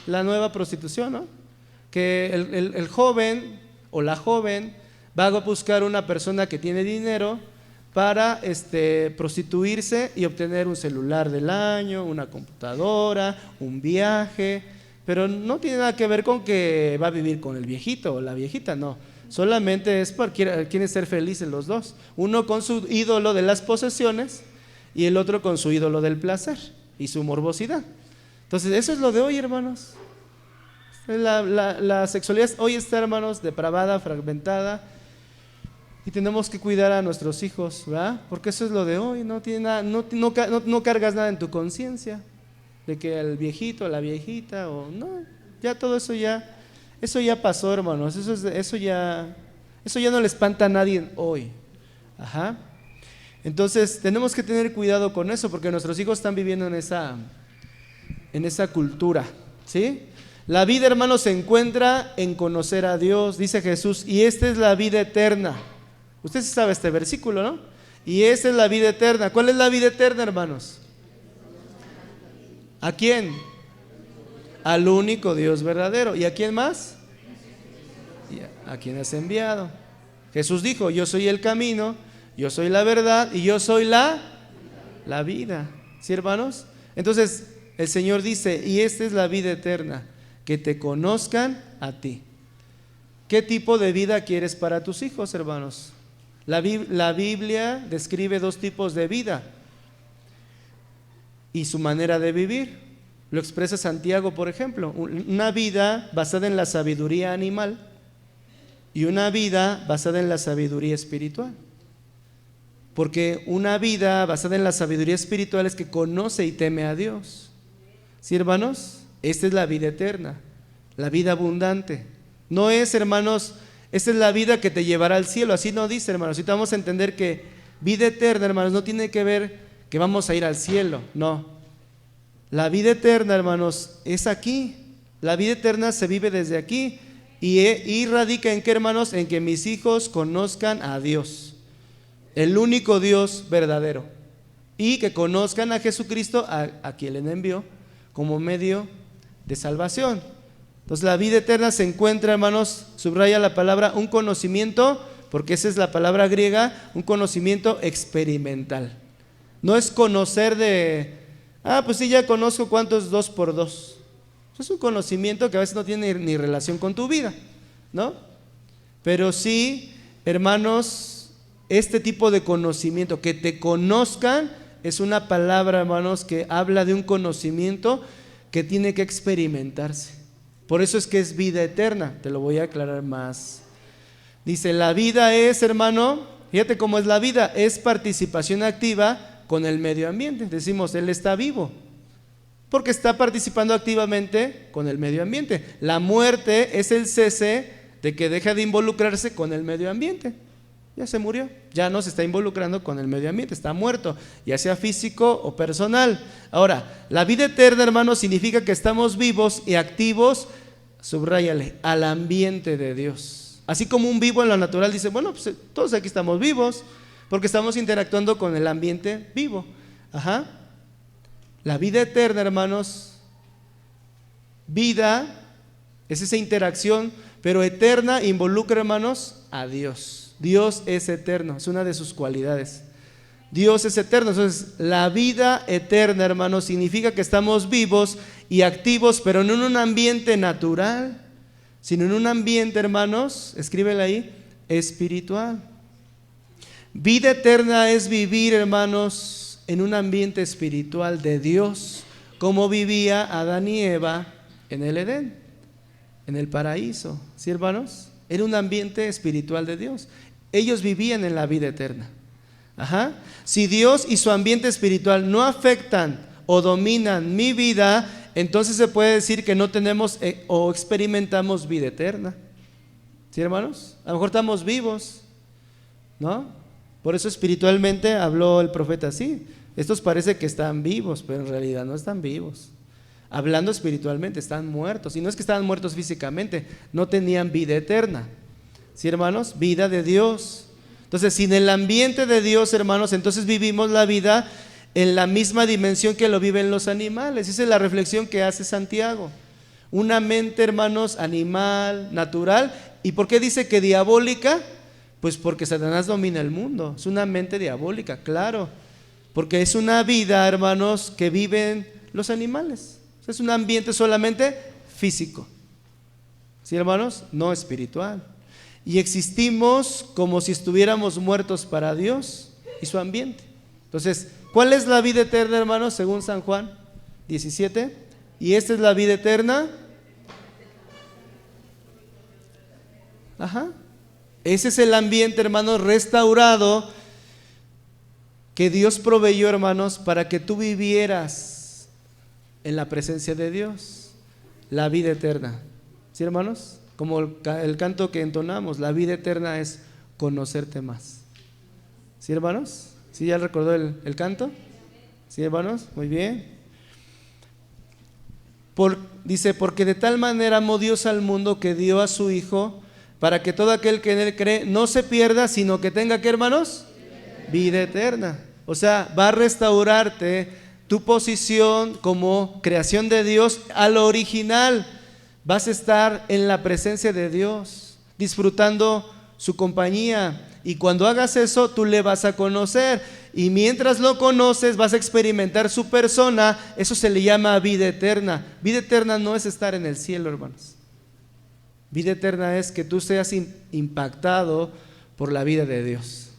La nueva prostitución, ¿no? Que el joven o la joven va a buscar una persona que tiene dinero para prostituirse y obtener un celular del año, una computadora, un viaje, pero no tiene nada que ver con que va a vivir con el viejito o la viejita, no. Solamente es porque quieren ser felices los dos, uno con su ídolo de las posesiones y el otro con su ídolo del placer y su morbosidad. Entonces eso es lo de hoy, hermanos. La sexualidad hoy está, hermanos, depravada, fragmentada, y tenemos que cuidar a nuestros hijos, ¿verdad? Porque eso es lo de hoy, no tiene nada, no cargas nada en tu conciencia de que el viejito, la viejita, o no, ya todo eso ya pasó, hermanos, eso ya no le espanta a nadie hoy. Ajá. Entonces tenemos que tener cuidado con eso, porque nuestros hijos están viviendo en esa cultura, ¿sí? La vida, hermanos, se encuentra en conocer a Dios, dice Jesús, y esta es la vida eterna. Usted sí sabe este versículo, ¿no? Y esta es la vida eterna. ¿Cuál es la vida eterna, hermanos? ¿A quién? Al único Dios verdadero. ¿Y a quién más? A quien has enviado. Jesús dijo: yo soy el camino, yo soy la verdad y yo soy la vida. ¿Sí, hermanos? Entonces el Señor dice: y esta es la vida eterna, que te conozcan a ti. ¿Qué tipo de vida quieres para tus hijos, hermanos? La Biblia describe dos tipos de vida y su manera de vivir. Lo expresa Santiago, por ejemplo: una vida basada en la sabiduría animal y una vida basada en la sabiduría espiritual. Porque una vida basada en la sabiduría espiritual es que conoce y teme a Dios. ¿Sí, hermanos? Esta es la vida eterna, la vida abundante. No es, hermanos, esta es la vida que te llevará al cielo. Así no dice, hermanos. Ahorita vamos a entender que vida eterna, hermanos, no tiene que ver que vamos a ir al cielo. No. La vida eterna, hermanos, es aquí. La vida eterna se vive desde aquí. Y radica en qué, hermanos, en que mis hijos conozcan a Dios, el único Dios verdadero, y que conozcan a Jesucristo, a quien le envió como medio de salvación. Entonces la vida eterna se encuentra, hermanos, subraya la palabra, un conocimiento, porque esa es la palabra griega, un conocimiento experimental. No es conocer pues sí, ya conozco cuánto es 2 por 2. Es un conocimiento que a veces no tiene ni relación con tu vida, ¿no? Pero sí, hermanos, este tipo de conocimiento, que te conozcan, es una palabra, hermanos, que habla de un conocimiento que tiene que experimentarse. Por eso es que es vida eterna. Te lo voy a aclarar más. Dice: la vida es, hermano, fíjate cómo es la vida, es participación activa con el medio ambiente. Decimos: él está vivo porque está participando activamente con el medio ambiente. La muerte es el cese de que deja de involucrarse con el medio ambiente. Ya se murió, ya no se está involucrando con el medio ambiente, está muerto, ya sea físico o personal. Ahora, la vida eterna, hermanos, significa que estamos vivos y activos, subráyale, al ambiente de Dios. Así como un vivo en lo natural dice: bueno, pues todos aquí estamos vivos porque estamos interactuando con el ambiente vivo. Ajá. La vida eterna, hermanos, vida es esa interacción, pero eterna involucra, hermanos, a Dios. Dios es eterno, es una de sus cualidades. Dios es eterno. Entonces, la vida eterna, hermanos, significa que estamos vivos y activos, pero no en un ambiente natural, sino en un ambiente, hermanos, escríbele ahí, espiritual. Vida eterna es vivir, hermanos, en un ambiente espiritual de Dios, como vivía Adán y Eva en el Edén, en el paraíso. ¿Sí, hermanos? Era un ambiente espiritual de Dios. Ellos vivían en la vida eterna. Ajá. Si Dios y su ambiente espiritual no afectan o dominan mi vida, entonces se puede decir que no tenemos o experimentamos vida eterna. ¿Sí, hermanos? A lo mejor estamos vivos, ¿no? Por eso espiritualmente habló el profeta así: estos parece que están vivos, pero en realidad no están vivos. Hablando espiritualmente, están muertos. Y no es que estaban muertos físicamente, no tenían vida eterna. ¿Sí, hermanos? Vida de Dios. Entonces, sin el ambiente de Dios, hermanos, entonces vivimos la vida en la misma dimensión que lo viven los animales. Esa es la reflexión que hace Santiago. Una mente, hermanos, animal, natural. ¿Y por qué dice que diabólica? Pues porque Satanás domina el mundo. Es una mente diabólica, claro. Porque es una vida, hermanos, que viven los animales. Es un ambiente solamente físico. ¿Sí, hermanos? No espiritual. Y existimos como si estuviéramos muertos para Dios y su ambiente. Entonces, ¿cuál es la vida eterna, hermanos? Según San Juan 17. Y esta es la vida eterna, Ajá. Ese es el ambiente, hermanos, restaurado que Dios proveyó, hermanos, para que tú vivieras en la presencia de Dios, la vida eterna. ¿Sí, hermanos? Como el canto que entonamos, la vida eterna es conocerte más. ¿Sí, hermanos? ¿Sí, ya recordó el canto? ¿Sí, hermanos? Muy bien. Dice, porque de tal manera amó Dios al mundo que dio a su Hijo, para que todo aquel que en Él cree no se pierda, sino que tenga, ¿qué, hermanos? Vida eterna. O sea, va a restaurarte tu posición como creación de Dios a lo original. Vas a estar en la presencia de Dios, disfrutando su compañía. Y cuando hagas eso, tú le vas a conocer. Y mientras lo conoces, vas a experimentar su persona. Eso se le llama vida eterna. Vida eterna no es estar en el cielo, hermanos. Vida eterna es que tú seas impactado por la vida de Dios.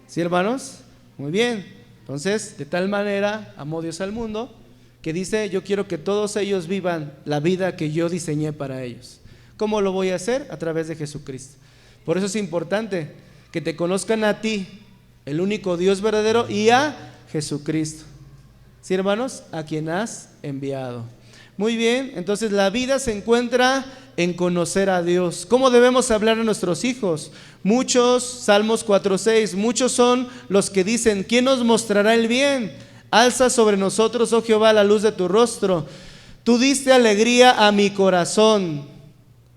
¿Sí, hermanos? Muy bien. Entonces, de tal manera amó Dios al mundo, que dice, yo quiero que todos ellos vivan la vida que yo diseñé para ellos. ¿Cómo lo voy a hacer? A través de Jesucristo. Por eso es importante que te conozcan a ti, el único Dios verdadero, y a Jesucristo. ¿Sí, hermanos? A quien has enviado. Muy bien, entonces la vida se encuentra en conocer a Dios. ¿Cómo debemos hablar a nuestros hijos? Muchos, Salmos 4:6, muchos son los que dicen, ¿quién nos mostrará el bien? Alza sobre nosotros, oh Jehová, la luz de tu rostro. Tú diste alegría a mi corazón,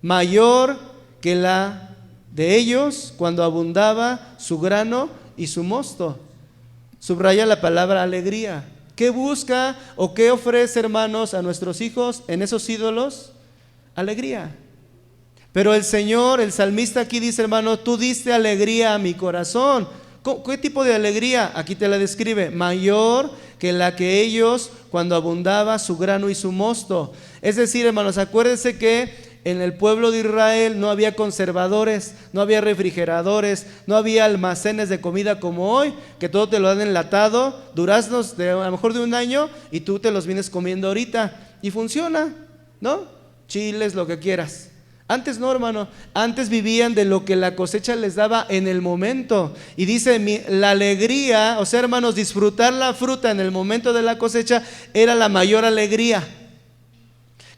mayor que la de ellos cuando abundaba su grano y su mosto. Subraya la palabra alegría. ¿Qué busca o qué ofrece, hermanos, a nuestros hijos en esos ídolos? Alegría. Pero el Señor, el salmista aquí dice, hermano, tú diste alegría a mi corazón. ¿Qué tipo de alegría? Aquí te la describe, mayor que la que ellos cuando abundaba su grano y su mosto. Es decir, hermanos, acuérdense que en el pueblo de Israel no había conservadores, no había refrigeradores, no había almacenes de comida como hoy, que todo te lo dan enlatado, duraznos de a lo mejor de un año y tú te los vienes comiendo ahorita y funciona, ¿no? Chiles, lo que quieras. Antes no, hermano, antes vivían de lo que la cosecha les daba en el momento. Y dice, la alegría, o sea, hermanos, disfrutar la fruta en el momento de la cosecha era la mayor alegría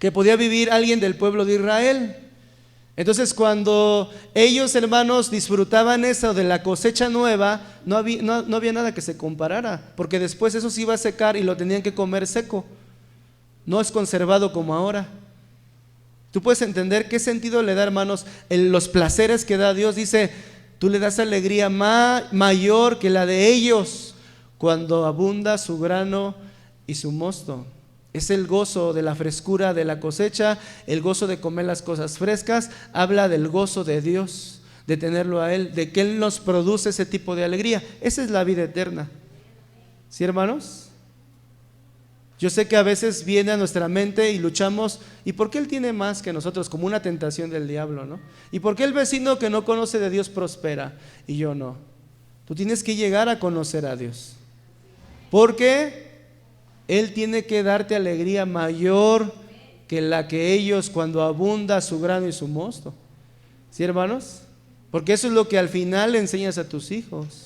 que podía vivir alguien del pueblo de Israel. Entonces, cuando ellos, hermanos, disfrutaban eso de la cosecha nueva, no había nada que se comparara, porque después eso se iba a secar y lo tenían que comer seco. No es conservado como ahora. Tú puedes entender qué sentido le da, hermanos, los placeres que da Dios. Dice, tú le das alegría mayor que la de ellos cuando abunda su grano y su mosto. Es el gozo de la frescura de la cosecha, el gozo de comer las cosas frescas. Habla del gozo de Dios, de tenerlo a Él, de que Él nos produce ese tipo de alegría. Esa es la vida eterna. ¿Sí, hermanos? Yo sé que a veces viene a nuestra mente y luchamos, ¿y por qué Él tiene más que nosotros? Como una tentación del diablo, ¿no? ¿Y por qué el vecino que no conoce de Dios prospera y yo no? Tú tienes que llegar a conocer a Dios, porque Él tiene que darte alegría mayor que la que ellos cuando abunda su grano y su mosto. ¿Sí, hermanos? Porque eso es lo que al final le enseñas a tus hijos.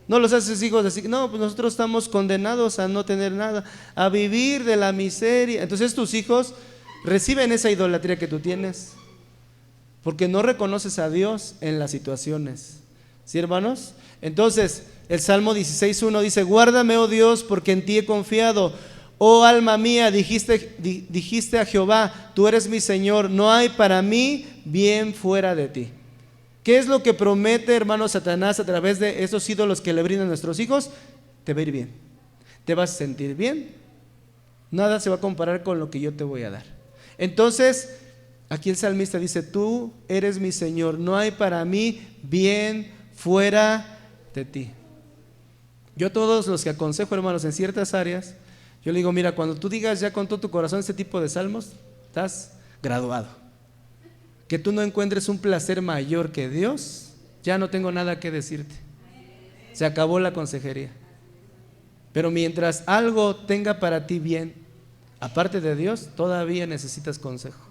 No los haces hijos así, no, pues nosotros estamos condenados a no tener nada, a vivir de la miseria. Entonces tus hijos reciben esa idolatría que tú tienes, porque no reconoces a Dios en las situaciones. ¿Sí, hermanos? Entonces, el Salmo 16:1 dice, guárdame, oh Dios, porque en ti he confiado. Oh alma mía, dijiste a Jehová, tú eres mi Señor, no hay para mí bien fuera de ti. ¿Qué es lo que promete, hermano, Satanás a través de esos ídolos que le brindan a nuestros hijos? Te va a ir bien, te vas a sentir bien, nada se va a comparar con lo que yo te voy a dar. Entonces, aquí el salmista dice, tú eres mi Señor, no hay para mí bien fuera de ti. Yo a todos los que aconsejo, hermanos, en ciertas áreas, yo le digo, mira, cuando tú digas ya con todo tu corazón este tipo de salmos, estás graduado. Que tú no encuentres un placer mayor que Dios, ya no tengo nada que decirte. Se acabó la consejería. Pero mientras algo tenga para ti bien, aparte de Dios, todavía necesitas consejo.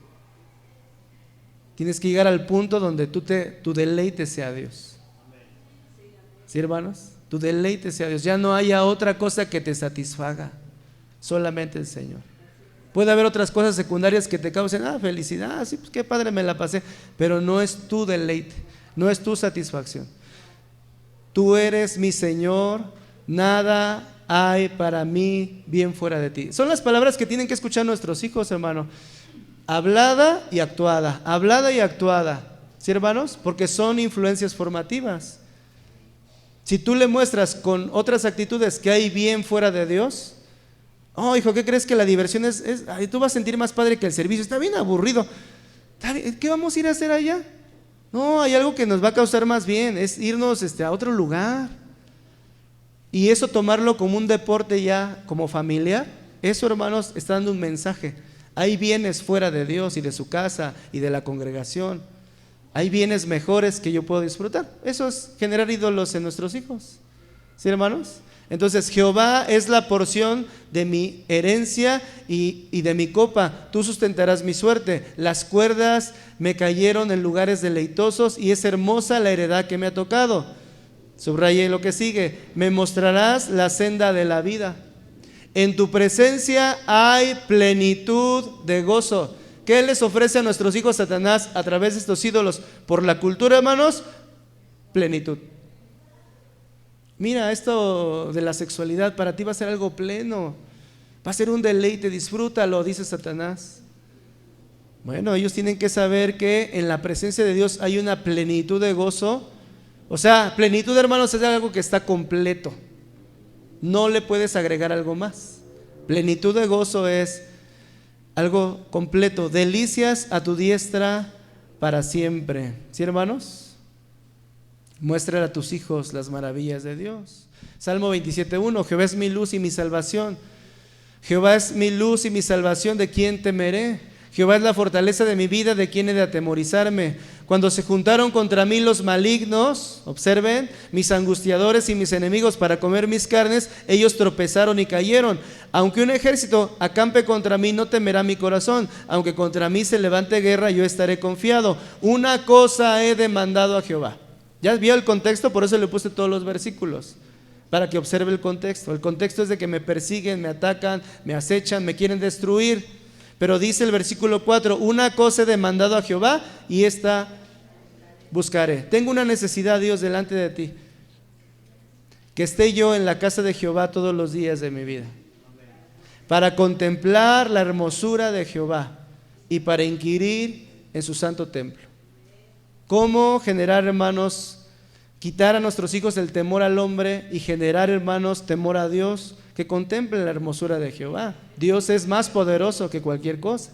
Tienes que llegar al punto donde tu deleite sea Dios. ¿Sí, hermanos? Tu deleite sea Dios. Ya no haya otra cosa que te satisfaga, solamente el Señor. Puede haber otras cosas secundarias que te causen felicidad, sí, pues qué padre me la pasé, pero no es tu deleite, no es tu satisfacción. Tú eres mi Señor, nada hay para mí bien fuera de ti. Son las palabras que tienen que escuchar nuestros hijos, hermano. Hablada y actuada, hablada y actuada. ¿Sí, hermanos? Porque son influencias formativas. Si tú le muestras con otras actitudes que hay bien fuera de Dios, hijo, ¿qué crees que la diversión es? Tú vas a sentir más padre que el servicio, está bien aburrido. ¿Qué vamos a ir a hacer allá? No, hay algo que nos va a causar más bien, es irnos a otro lugar. Y eso tomarlo como un deporte ya, como familiar, eso, hermanos, está dando un mensaje. Hay bienes fuera de Dios y de su casa y de la congregación. Hay bienes mejores que yo puedo disfrutar. Eso es generar ídolos en nuestros hijos. ¿Sí, hermanos? Entonces Jehová es la porción de mi herencia y de mi copa. Tú sustentarás mi suerte. Las cuerdas me cayeron en lugares deleitosos y es hermosa la heredad que me ha tocado. Subrayé lo que sigue. Me mostrarás la senda de la vida. En tu presencia hay plenitud de gozo. ¿Qué les ofrece a nuestros hijos Satanás a través de estos ídolos? Por la cultura, hermanos, plenitud. Mira, esto de la sexualidad para ti va a ser algo pleno, va a ser un deleite, disfrútalo, dice Satanás. Bueno, ellos tienen que saber que en la presencia de Dios hay una plenitud de gozo. O sea, plenitud, hermanos, es algo que está completo. No le puedes agregar algo más. Plenitud de gozo es algo completo. Delicias a tu diestra para siempre. ¿Sí, hermanos? Muéstrale a tus hijos las maravillas de Dios. Salmo 27:1. Jehová es mi luz y mi salvación. Jehová es mi luz y mi salvación, ¿de quién temeré? Jehová es la fortaleza de mi vida, ¿de quién he de atemorizarme? Cuando se juntaron contra mí los malignos, observen, mis angustiadores y mis enemigos para comer mis carnes, ellos tropezaron y cayeron. Aunque un ejército acampe contra mí, no temerá mi corazón. Aunque contra mí se levante guerra, yo estaré confiado. Una cosa he demandado a Jehová. Ya vio el contexto, por eso le puse todos los versículos, para que observe el contexto. El contexto es de que me persiguen, me atacan, me acechan, me quieren destruir. Pero dice el versículo 4, una cosa he demandado a Jehová y esta buscaré. Tengo una necesidad, Dios, delante de ti, que esté yo en la casa de Jehová todos los días de mi vida, para contemplar la hermosura de Jehová y para inquirir en su santo templo. ¿Cómo generar, hermanos, quitar a nuestros hijos el temor al hombre y generar, hermanos, temor a Dios? Que contemplen la hermosura de Jehová. Dios es más poderoso que cualquier cosa.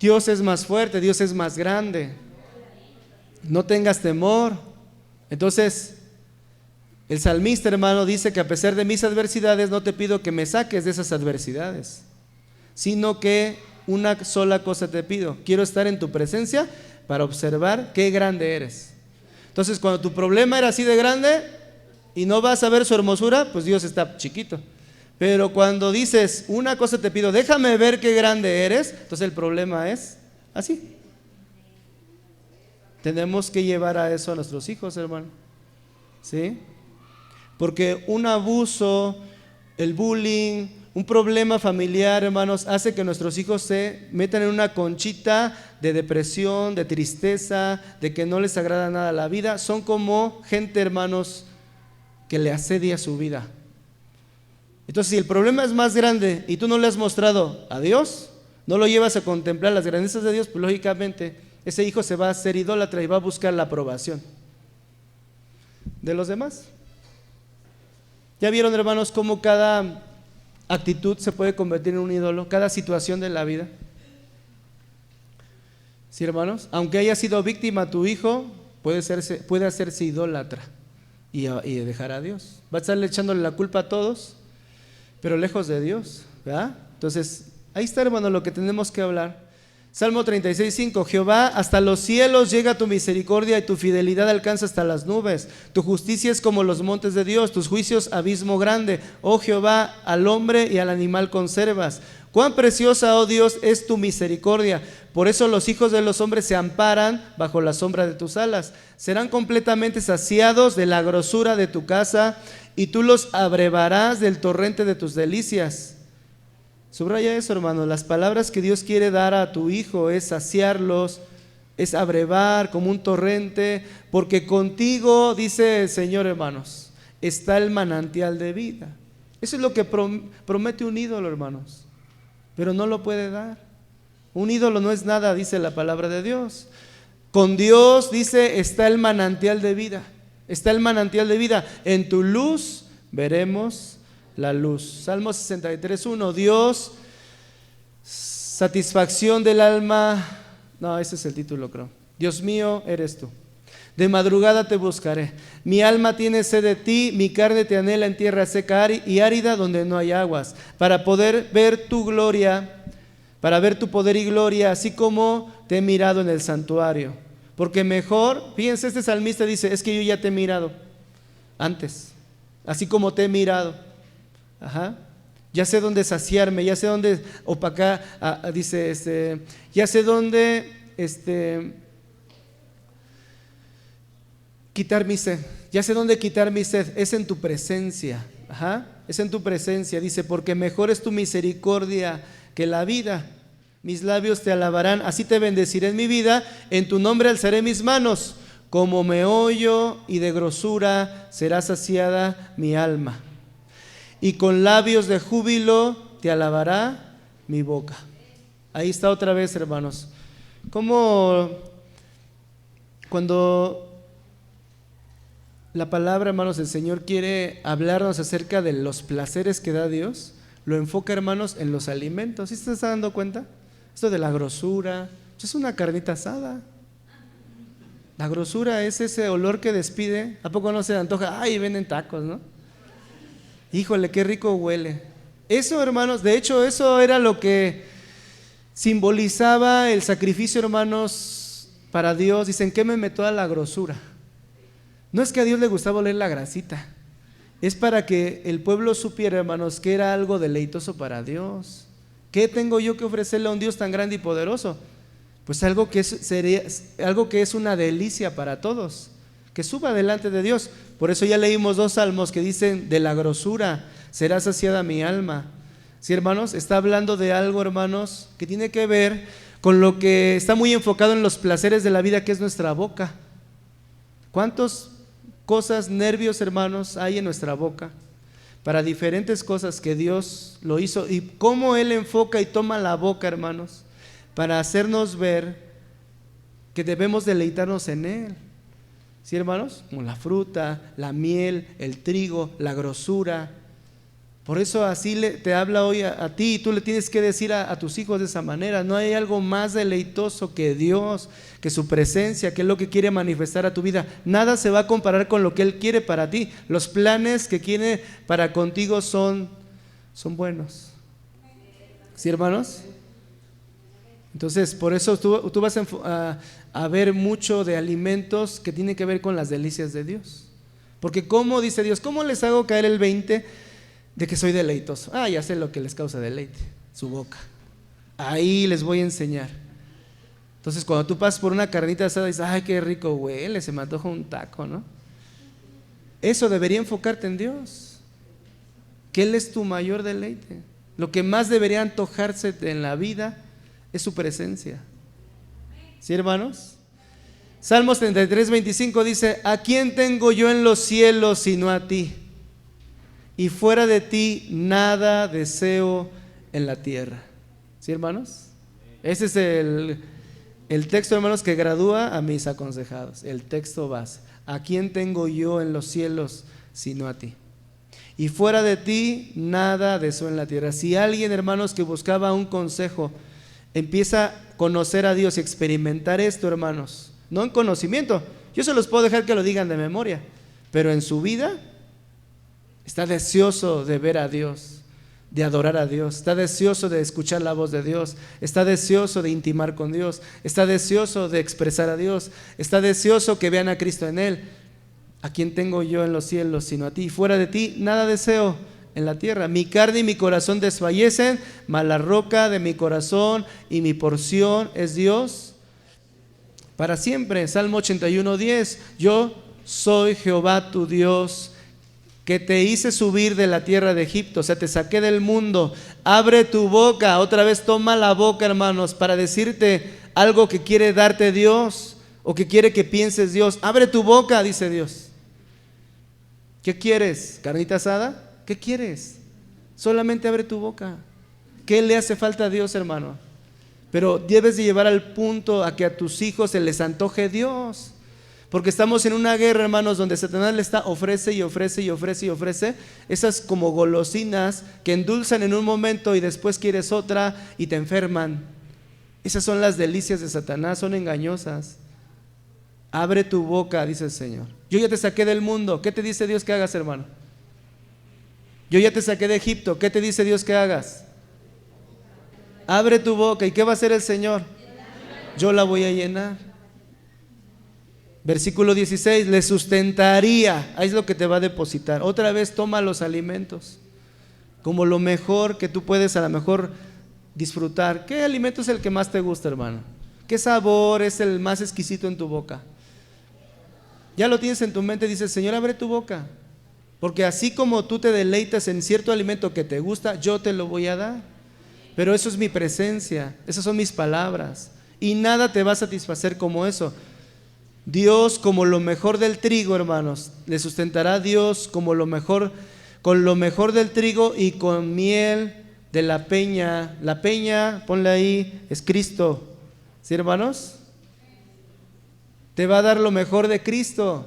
Dios es más fuerte, Dios es más grande. No tengas temor. Entonces, el salmista, hermano, dice que a pesar de mis adversidades, no te pido que me saques de esas adversidades, sino que una sola cosa te pido. Quiero estar en tu presencia para observar qué grande eres. Entonces, cuando tu problema era así de grande y no vas a ver su hermosura, pues Dios está chiquito. Pero cuando dices, una cosa te pido, déjame ver qué grande eres, entonces el problema es así. Tenemos que llevar a eso a nuestros hijos, hermano. ¿Sí? Porque un abuso, el bullying, un problema familiar, hermanos, hace que nuestros hijos se metan en una conchita de depresión, de tristeza, de que no les agrada nada la vida. Son como gente, hermanos, que le asedia su vida. Entonces, si el problema es más grande y tú no le has mostrado a Dios, no lo llevas a contemplar las grandezas de Dios, pues lógicamente ese hijo se va a hacer idólatra y va a buscar la aprobación de los demás. ¿Ya vieron, hermanos, cómo cada actitud se puede convertir en un ídolo? Cada situación de la vida. ¿Sí, hermanos? Aunque haya sido víctima tu hijo, puede hacerse idólatra y dejar a Dios. Va a estarle echándole la culpa a todos, pero lejos de Dios, ¿verdad? Entonces, ahí está, hermano, lo que tenemos que hablar. Salmo 36:5. Jehová, hasta los cielos llega tu misericordia y tu fidelidad alcanza hasta las nubes. Tu justicia es como los montes de Dios, tus juicios abismo grande. Oh Jehová, al hombre y al animal conservas. Cuán preciosa, oh Dios, es tu misericordia. Por eso los hijos de los hombres se amparan bajo la sombra de tus alas. Serán completamente saciados de la grosura de tu casa, y tú los abrevarás del torrente de tus delicias. Subraya eso, hermano. Las palabras que Dios quiere dar a tu hijo es saciarlos, es abrevar como un torrente, porque contigo, dice el Señor, hermanos, está el manantial de vida. Eso es lo que promete un ídolo, hermanos, pero no lo puede dar. Un ídolo no es nada, dice la palabra de Dios. Con Dios, dice, está el manantial de vida. Está el manantial de vida. En tu luz veremos la luz. Salmo 63:1. Dios, satisfacción del alma. No, ese es el título, creo. Dios mío, eres tú. De madrugada te buscaré. Mi alma tiene sed de ti, mi carne te anhela en tierra seca y árida donde no hay aguas, para poder ver tu gloria, para ver tu poder y gloria, así como te he mirado en el santuario. Porque mejor, fíjense, este salmista dice, es que yo ya te he mirado antes, así como te he mirado. Ajá. Ya sé dónde saciarme, ya sé dónde opacar, dice, ya sé dónde quitar mi sed, ya sé dónde quitar mi sed, es en tu presencia. Ajá. Es en tu presencia, dice, porque mejor es tu misericordia que la vida. Mis labios te alabarán, así te bendeciré en mi vida, en tu nombre alzaré mis manos, como meollo y de grosura será saciada mi alma. Y con labios de júbilo te alabará mi boca. Ahí está otra vez, hermanos. Como cuando la palabra, hermanos, el Señor quiere hablarnos acerca de los placeres que da Dios, lo enfoca, hermanos, en los alimentos. ¿Sí se está dando cuenta? Esto de la grosura, es una carnita asada. La grosura es ese olor que despide. ¿A poco no se antoja? Ay, venden tacos, ¿no? Híjole, qué rico huele. Eso, hermanos, de hecho, eso era lo que simbolizaba el sacrificio, hermanos, para Dios. Dicen, quémeme toda la grosura. No es que a Dios le gustaba oler la grasita, es para que el pueblo supiera, hermanos, que era algo deleitoso para Dios. ¿Qué tengo yo que ofrecerle a un Dios tan grande y poderoso? Pues algo que es una delicia para todos, que suba delante de Dios. Por eso ya leímos 2 salmos que dicen, de la grosura será saciada mi alma. Sí, hermanos, está hablando de algo, hermanos, que tiene que ver con lo que está muy enfocado en los placeres de la vida, que es nuestra boca. ¿Cuántas cosas, nervios, hermanos, hay en nuestra boca? Para diferentes cosas que Dios lo hizo, y cómo Él enfoca y toma la boca, hermanos, para hacernos ver que debemos deleitarnos en Él. ¿Sí, hermanos? Como la fruta, la miel, el trigo, la grosura. Por eso así te habla hoy a ti, y tú le tienes que decir a tus hijos de esa manera. No hay algo más deleitoso que Dios, que su presencia, que es lo que quiere manifestar a tu vida. Nada se va a comparar con lo que Él quiere para ti. Los planes que quiere para contigo son buenos. ¿Sí, hermanos? Entonces, por eso tú vas a ver mucho de alimentos que tienen que ver con las delicias de Dios. Porque ¿cómo dice Dios? ¿Cómo les hago caer el 20 de que soy deleitoso? Ya sé lo que les causa deleite, su boca. Ahí les voy a enseñar. Entonces, cuando tú pasas por una carnita asada y dices, ay, qué rico huele, se me antoja un taco, ¿no? Eso debería enfocarte en Dios, que Él es tu mayor deleite. Lo que más debería antojarse en la vida es su presencia. ¿Sí, hermanos? Salmos 33:25 dice, ¿a quién tengo yo en los cielos sino a ti? Y fuera de ti nada deseo en la tierra. ¿Sí, hermanos? Ese es el texto, hermanos, que gradúa a mis aconsejados. El texto base. ¿A quién tengo yo en los cielos sino a ti? Y fuera de ti nada deseo en la tierra. Si alguien, hermanos, que buscaba un consejo empieza a conocer a Dios y experimentar esto, hermanos, no en conocimiento, yo se los puedo dejar que lo digan de memoria, pero en su vida está deseoso de ver a Dios, de adorar a Dios, está deseoso de escuchar la voz de Dios, está deseoso de intimar con Dios, está deseoso de expresar a Dios, está deseoso que vean a Cristo en él. ¿A quién tengo yo en los cielos sino a ti? Fuera de ti nada deseo en la tierra. Mi carne y mi corazón desfallecen, mas la roca de mi corazón y mi porción es Dios para siempre. Salmo 81:10. Yo soy Jehová tu Dios, que te hice subir de la tierra de Egipto, o sea, te saqué del mundo. Abre tu boca, otra vez toma la boca, hermanos, para decirte algo que quiere darte Dios o que quiere que pienses Dios. Abre tu boca, dice Dios. ¿Qué quieres? ¿Carnita asada? ¿Qué quieres? Solamente abre tu boca. ¿Qué le hace falta a Dios, hermano? Pero debes de llevar al punto a que a tus hijos se les antoje Dios. Porque estamos en una guerra, hermanos, donde Satanás le está ofrece y ofrece y ofrece y ofrece esas como golosinas que endulzan en un momento y después quieres otra y te enferman. Esas son las delicias de Satanás, son engañosas. Abre tu boca, dice el Señor. Yo ya te saqué del mundo. ¿Qué te dice Dios que hagas, hermano? Yo ya te saqué de Egipto. ¿Qué te dice Dios que hagas? Abre tu boca. ¿Y qué va a hacer el Señor? Yo la voy a llenar. Versículo 16, le sustentaría. Ahí es lo que te va a depositar. Otra vez toma los alimentos como lo mejor que tú puedes a lo mejor disfrutar. ¿Qué alimento es el que más te gusta, hermano? ¿Qué sabor es el más exquisito en tu boca? Ya lo tienes en tu mente, dice el Señor, abre tu boca. Porque así como tú te deleitas en cierto alimento que te gusta, yo te lo voy a dar. Pero eso es mi presencia, esas son mis palabras. Y nada te va a satisfacer como eso. Dios como lo mejor del trigo, hermanos, le sustentará Dios como lo mejor, con lo mejor del trigo y con miel de la peña. La peña, ponle ahí, es Cristo. ¿Sí, hermanos? Te va a dar lo mejor de Cristo.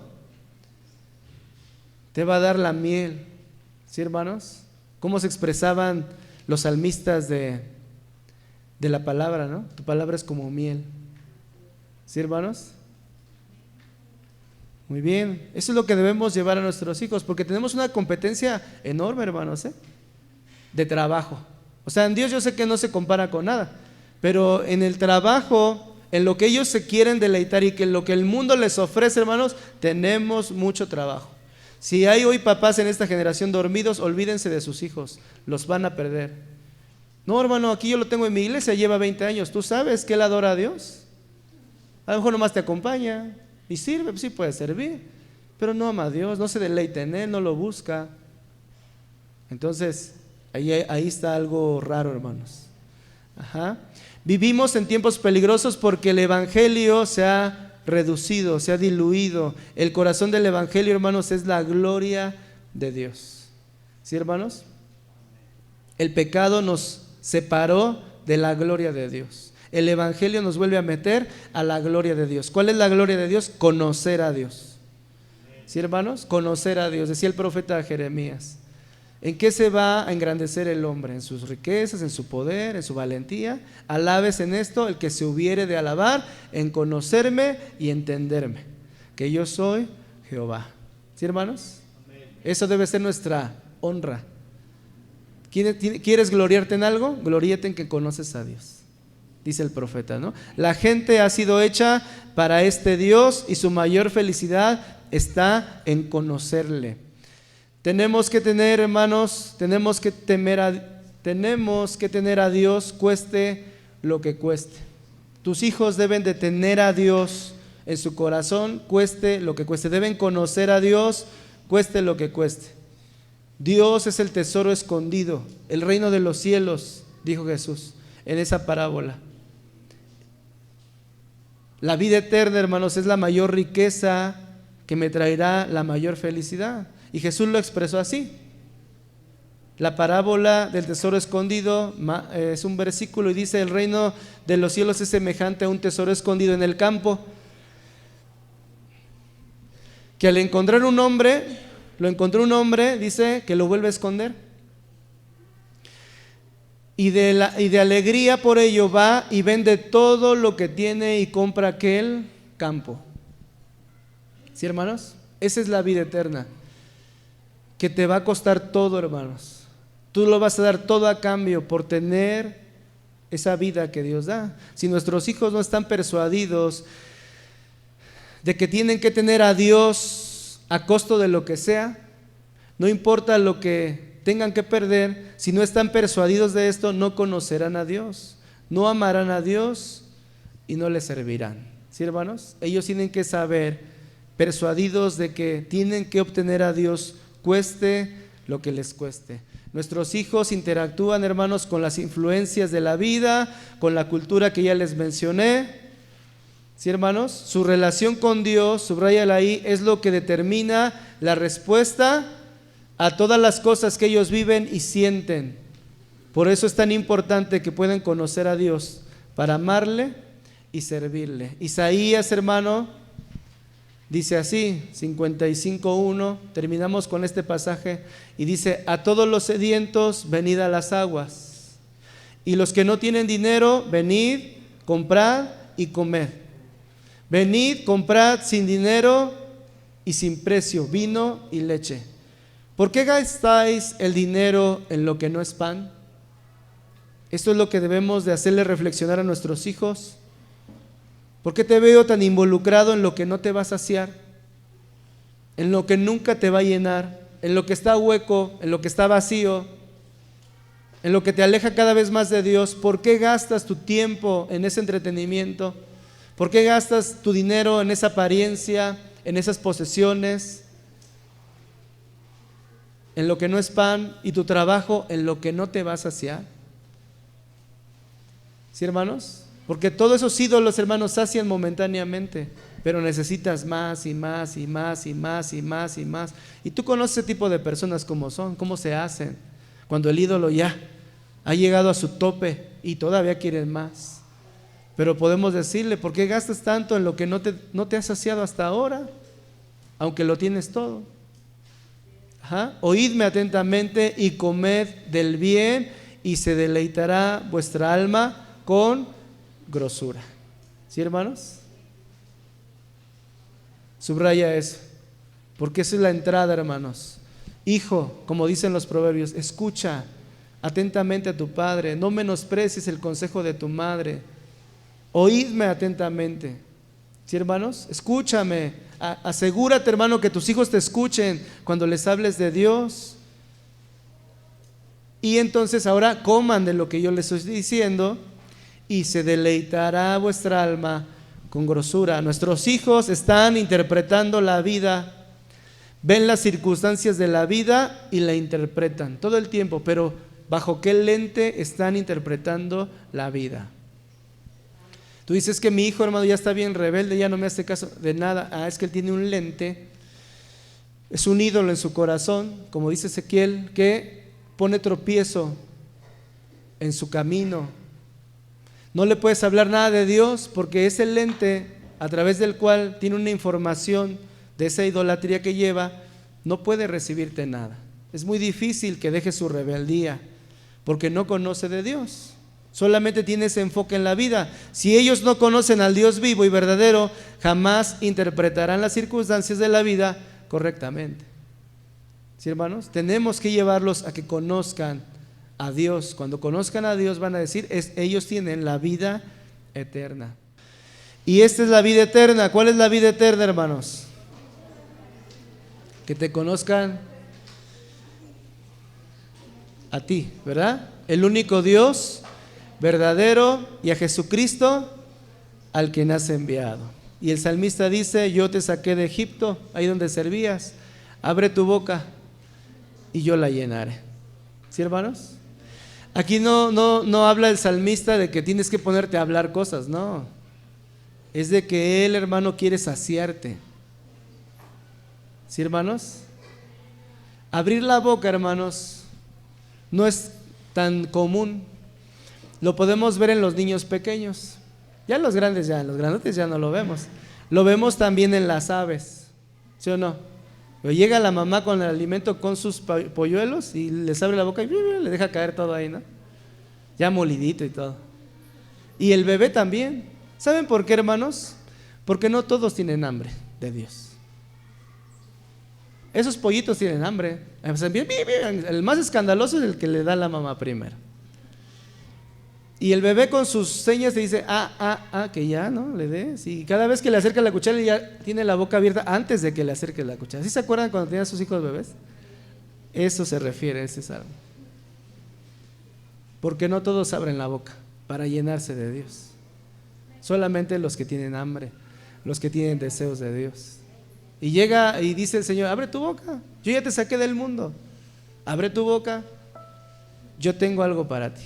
Te va a dar la miel. ¿Sí, hermanos? ¿Cómo se expresaban los salmistas de la palabra, no? Tu palabra es como miel. ¿Sí, hermanos? Muy bien, eso es lo que debemos llevar a nuestros hijos, porque tenemos una competencia enorme, hermanos, de trabajo. O sea, en Dios yo sé que no se compara con nada, pero en el trabajo, en lo que ellos se quieren deleitar y que lo que el mundo les ofrece, hermanos, tenemos mucho trabajo. Si hay hoy papás en esta generación dormidos, olvídense de sus hijos, los van a perder. No, hermano, aquí yo lo tengo en mi iglesia, lleva 20 años, ¿tú sabes que él adora a Dios? A lo mejor nomás te acompaña y sirve, pues sí puede servir, pero no ama a Dios, no se deleita en Él, no lo busca. Entonces, ahí está algo raro, hermanos. Ajá. Vivimos en tiempos peligrosos porque el evangelio se ha reducido, se ha diluido. El corazón del evangelio, hermanos, es la gloria de Dios. ¿Sí, hermanos? El pecado nos separó de la gloria de Dios. El evangelio nos vuelve a meter a la gloria de Dios. ¿Cuál es la gloria de Dios? Conocer a Dios. ¿Sí, hermanos? Conocer a Dios. Decía el profeta Jeremías. ¿En qué se va a engrandecer el hombre? En sus riquezas, en su poder, en su valentía. Alabes en esto el que se hubiere de alabar, en conocerme y entenderme, que yo soy Jehová. ¿Sí, hermanos? Eso debe ser nuestra honra. ¿Quieres gloriarte en algo? Gloríate en que conoces a Dios. Dice el profeta, ¿no? La gente ha sido hecha para este Dios y su mayor felicidad está en conocerle. Tenemos que tener, hermanos, tenemos que tener a Dios, cueste lo que cueste. Tus hijos deben de tener a Dios en su corazón, cueste lo que cueste. Deben conocer a Dios, cueste lo que cueste. Dios es el tesoro escondido, el reino de los cielos, dijo Jesús en esa parábola. La vida eterna, hermanos, es la mayor riqueza que me traerá la mayor felicidad. Y Jesús lo expresó así. La parábola del tesoro escondido es un versículo y dice: el reino de los cielos es semejante a un tesoro escondido en el campo, que al encontrar un hombre, lo encontró un hombre, dice, que lo vuelve a esconder. Y de alegría por ello va y vende todo lo que tiene y compra aquel campo. ¿Sí, hermanos? Esa es la vida eterna, que te va a costar todo, hermanos. Tú lo vas a dar todo a cambio por tener esa vida que Dios da. Si nuestros hijos no están persuadidos de que tienen que tener a Dios a costo de lo que sea, no importa lo que tengan que perder, si no están persuadidos de esto, no conocerán a Dios, no amarán a Dios y no le servirán. ¿Sí, hermanos? Ellos tienen que saber, persuadidos de que tienen que obtener a Dios, cueste lo que les cueste. Nuestros hijos interactúan, hermanos, con las influencias de la vida, con la cultura que ya les mencioné. ¿Sí, hermanos? Su relación con Dios, subráyala ahí, es lo que determina la respuesta a todas las cosas que ellos viven y sienten. Por eso es tan importante que puedan conocer a Dios, para amarle y servirle. Isaías, hermano, dice así, 55:1, terminamos con este pasaje, y dice: a todos los sedientos, venid a las aguas, y los que no tienen dinero, venid, comprad y comed. Venid, comprad sin dinero y sin precio, vino y leche. ¿Por qué gastáis el dinero en lo que no es pan? Esto es lo que debemos de hacerle reflexionar a nuestros hijos. ¿Por qué te veo tan involucrado en lo que no te va a saciar? En lo que nunca te va a llenar, en lo que está hueco, en lo que está vacío, en lo que te aleja cada vez más de Dios. ¿Por qué gastas tu tiempo en ese entretenimiento? ¿Por qué gastas tu dinero en esa apariencia, en esas posesiones, en lo que no es pan, y tu trabajo en lo que no te va a saciar? ¿Sí, hermanos? Porque todos esos ídolos, hermanos, sacian momentáneamente, pero necesitas más y más y más y más y más y más. Y tú conoces ese tipo de personas cómo son, cómo se hacen, cuando el ídolo ya ha llegado a su tope y todavía quieren más. Pero podemos decirle: ¿por qué gastas tanto en lo que no te has saciado hasta ahora, aunque lo tienes todo? Oídme atentamente y comed del bien, y se deleitará vuestra alma con grosura. ¿Sí, hermanos? Subraya eso, porque esa es la entrada, hermanos. Hijo, como dicen los proverbios, escucha atentamente a tu padre, no menosprecies el consejo de tu madre. Oídme atentamente. ¿Sí, hermanos? Escúchame. Asegúrate, hermano, que tus hijos te escuchen cuando les hables de Dios. Y entonces ahora coman de lo que yo les estoy diciendo, y se deleitará vuestra alma con grosura. Nuestros hijos están interpretando la vida, ven las circunstancias de la vida y la interpretan todo el tiempo, pero ¿bajo qué lente están interpretando la vida? Tú dices que mi hijo, hermano, ya está bien rebelde, ya no me hace caso de nada. Es que él tiene un lente, es un ídolo en su corazón, como dice Ezequiel, que pone tropiezo en su camino. No le puedes hablar nada de Dios, porque es el lente a través del cual tiene una información de esa idolatría que lleva, no puede recibirte nada. Es muy difícil que deje su rebeldía, porque no conoce de Dios. Solamente tiene ese enfoque en la vida. Si ellos no conocen al Dios vivo y verdadero, jamás interpretarán las circunstancias de la vida correctamente. ¿Sí, hermanos? Tenemos que llevarlos a que conozcan a Dios. Cuando conozcan a Dios van a decir, ellos tienen la vida eterna. Y esta es la vida eterna. ¿Cuál es la vida eterna, hermanos? Que te conozcan a ti, ¿verdad? El único Dios verdadero, y a Jesucristo al que has enviado. Y el salmista dice: yo te saqué de Egipto, ahí donde servías, abre tu boca y yo la llenaré. ¿Sí, hermanos? Aquí no habla el salmista de que tienes que ponerte a hablar cosas, no. Es de que él, hermano, quiere saciarte. ¿Sí, hermanos? Abrir la boca, hermanos, no es tan común. Lo podemos ver en los niños pequeños. Ya en los grandes, en los grandotes ya no lo vemos. Lo vemos también en las aves, ¿sí o no? Pero llega la mamá con el alimento, con sus polluelos, y les abre la boca y le deja caer todo ahí, ¿no? Ya molidito y todo. Y el bebé también. ¿Saben por qué, hermanos? Porque no todos tienen hambre de Dios. Esos pollitos tienen hambre. El más escandaloso es el que le da la mamá primero. Y el bebé con sus señas te dice, que ya, ¿no? Le des. Y cada vez que le acerca la cuchara ya tiene la boca abierta antes de que le acerque la cuchara. ¿Sí se acuerdan cuando tenían sus hijos bebés? Eso se refiere a ese salmo. Porque no todos abren la boca para llenarse de Dios. Solamente los que tienen hambre, los que tienen deseos de Dios. Y llega y dice el Señor: abre tu boca, yo ya te saqué del mundo. Abre tu boca, yo tengo algo para ti.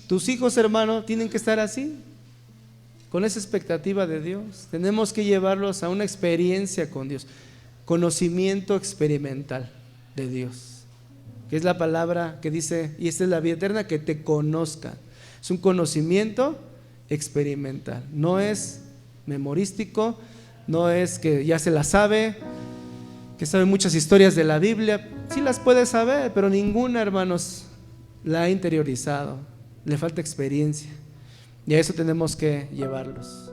Tus hijos, hermano, tienen que estar así, con esa expectativa de Dios. Tenemos que llevarlos a una experiencia con Dios, conocimiento experimental de Dios, que es la palabra que dice, y esta es la vida eterna, que te conozcan. Es un conocimiento experimental, no es memorístico, no es que ya se la sabe, que sabe muchas historias de la Biblia. Sí las puede saber, pero ninguna, hermanos, la ha interiorizado. Le falta experiencia, y a eso tenemos que llevarlos.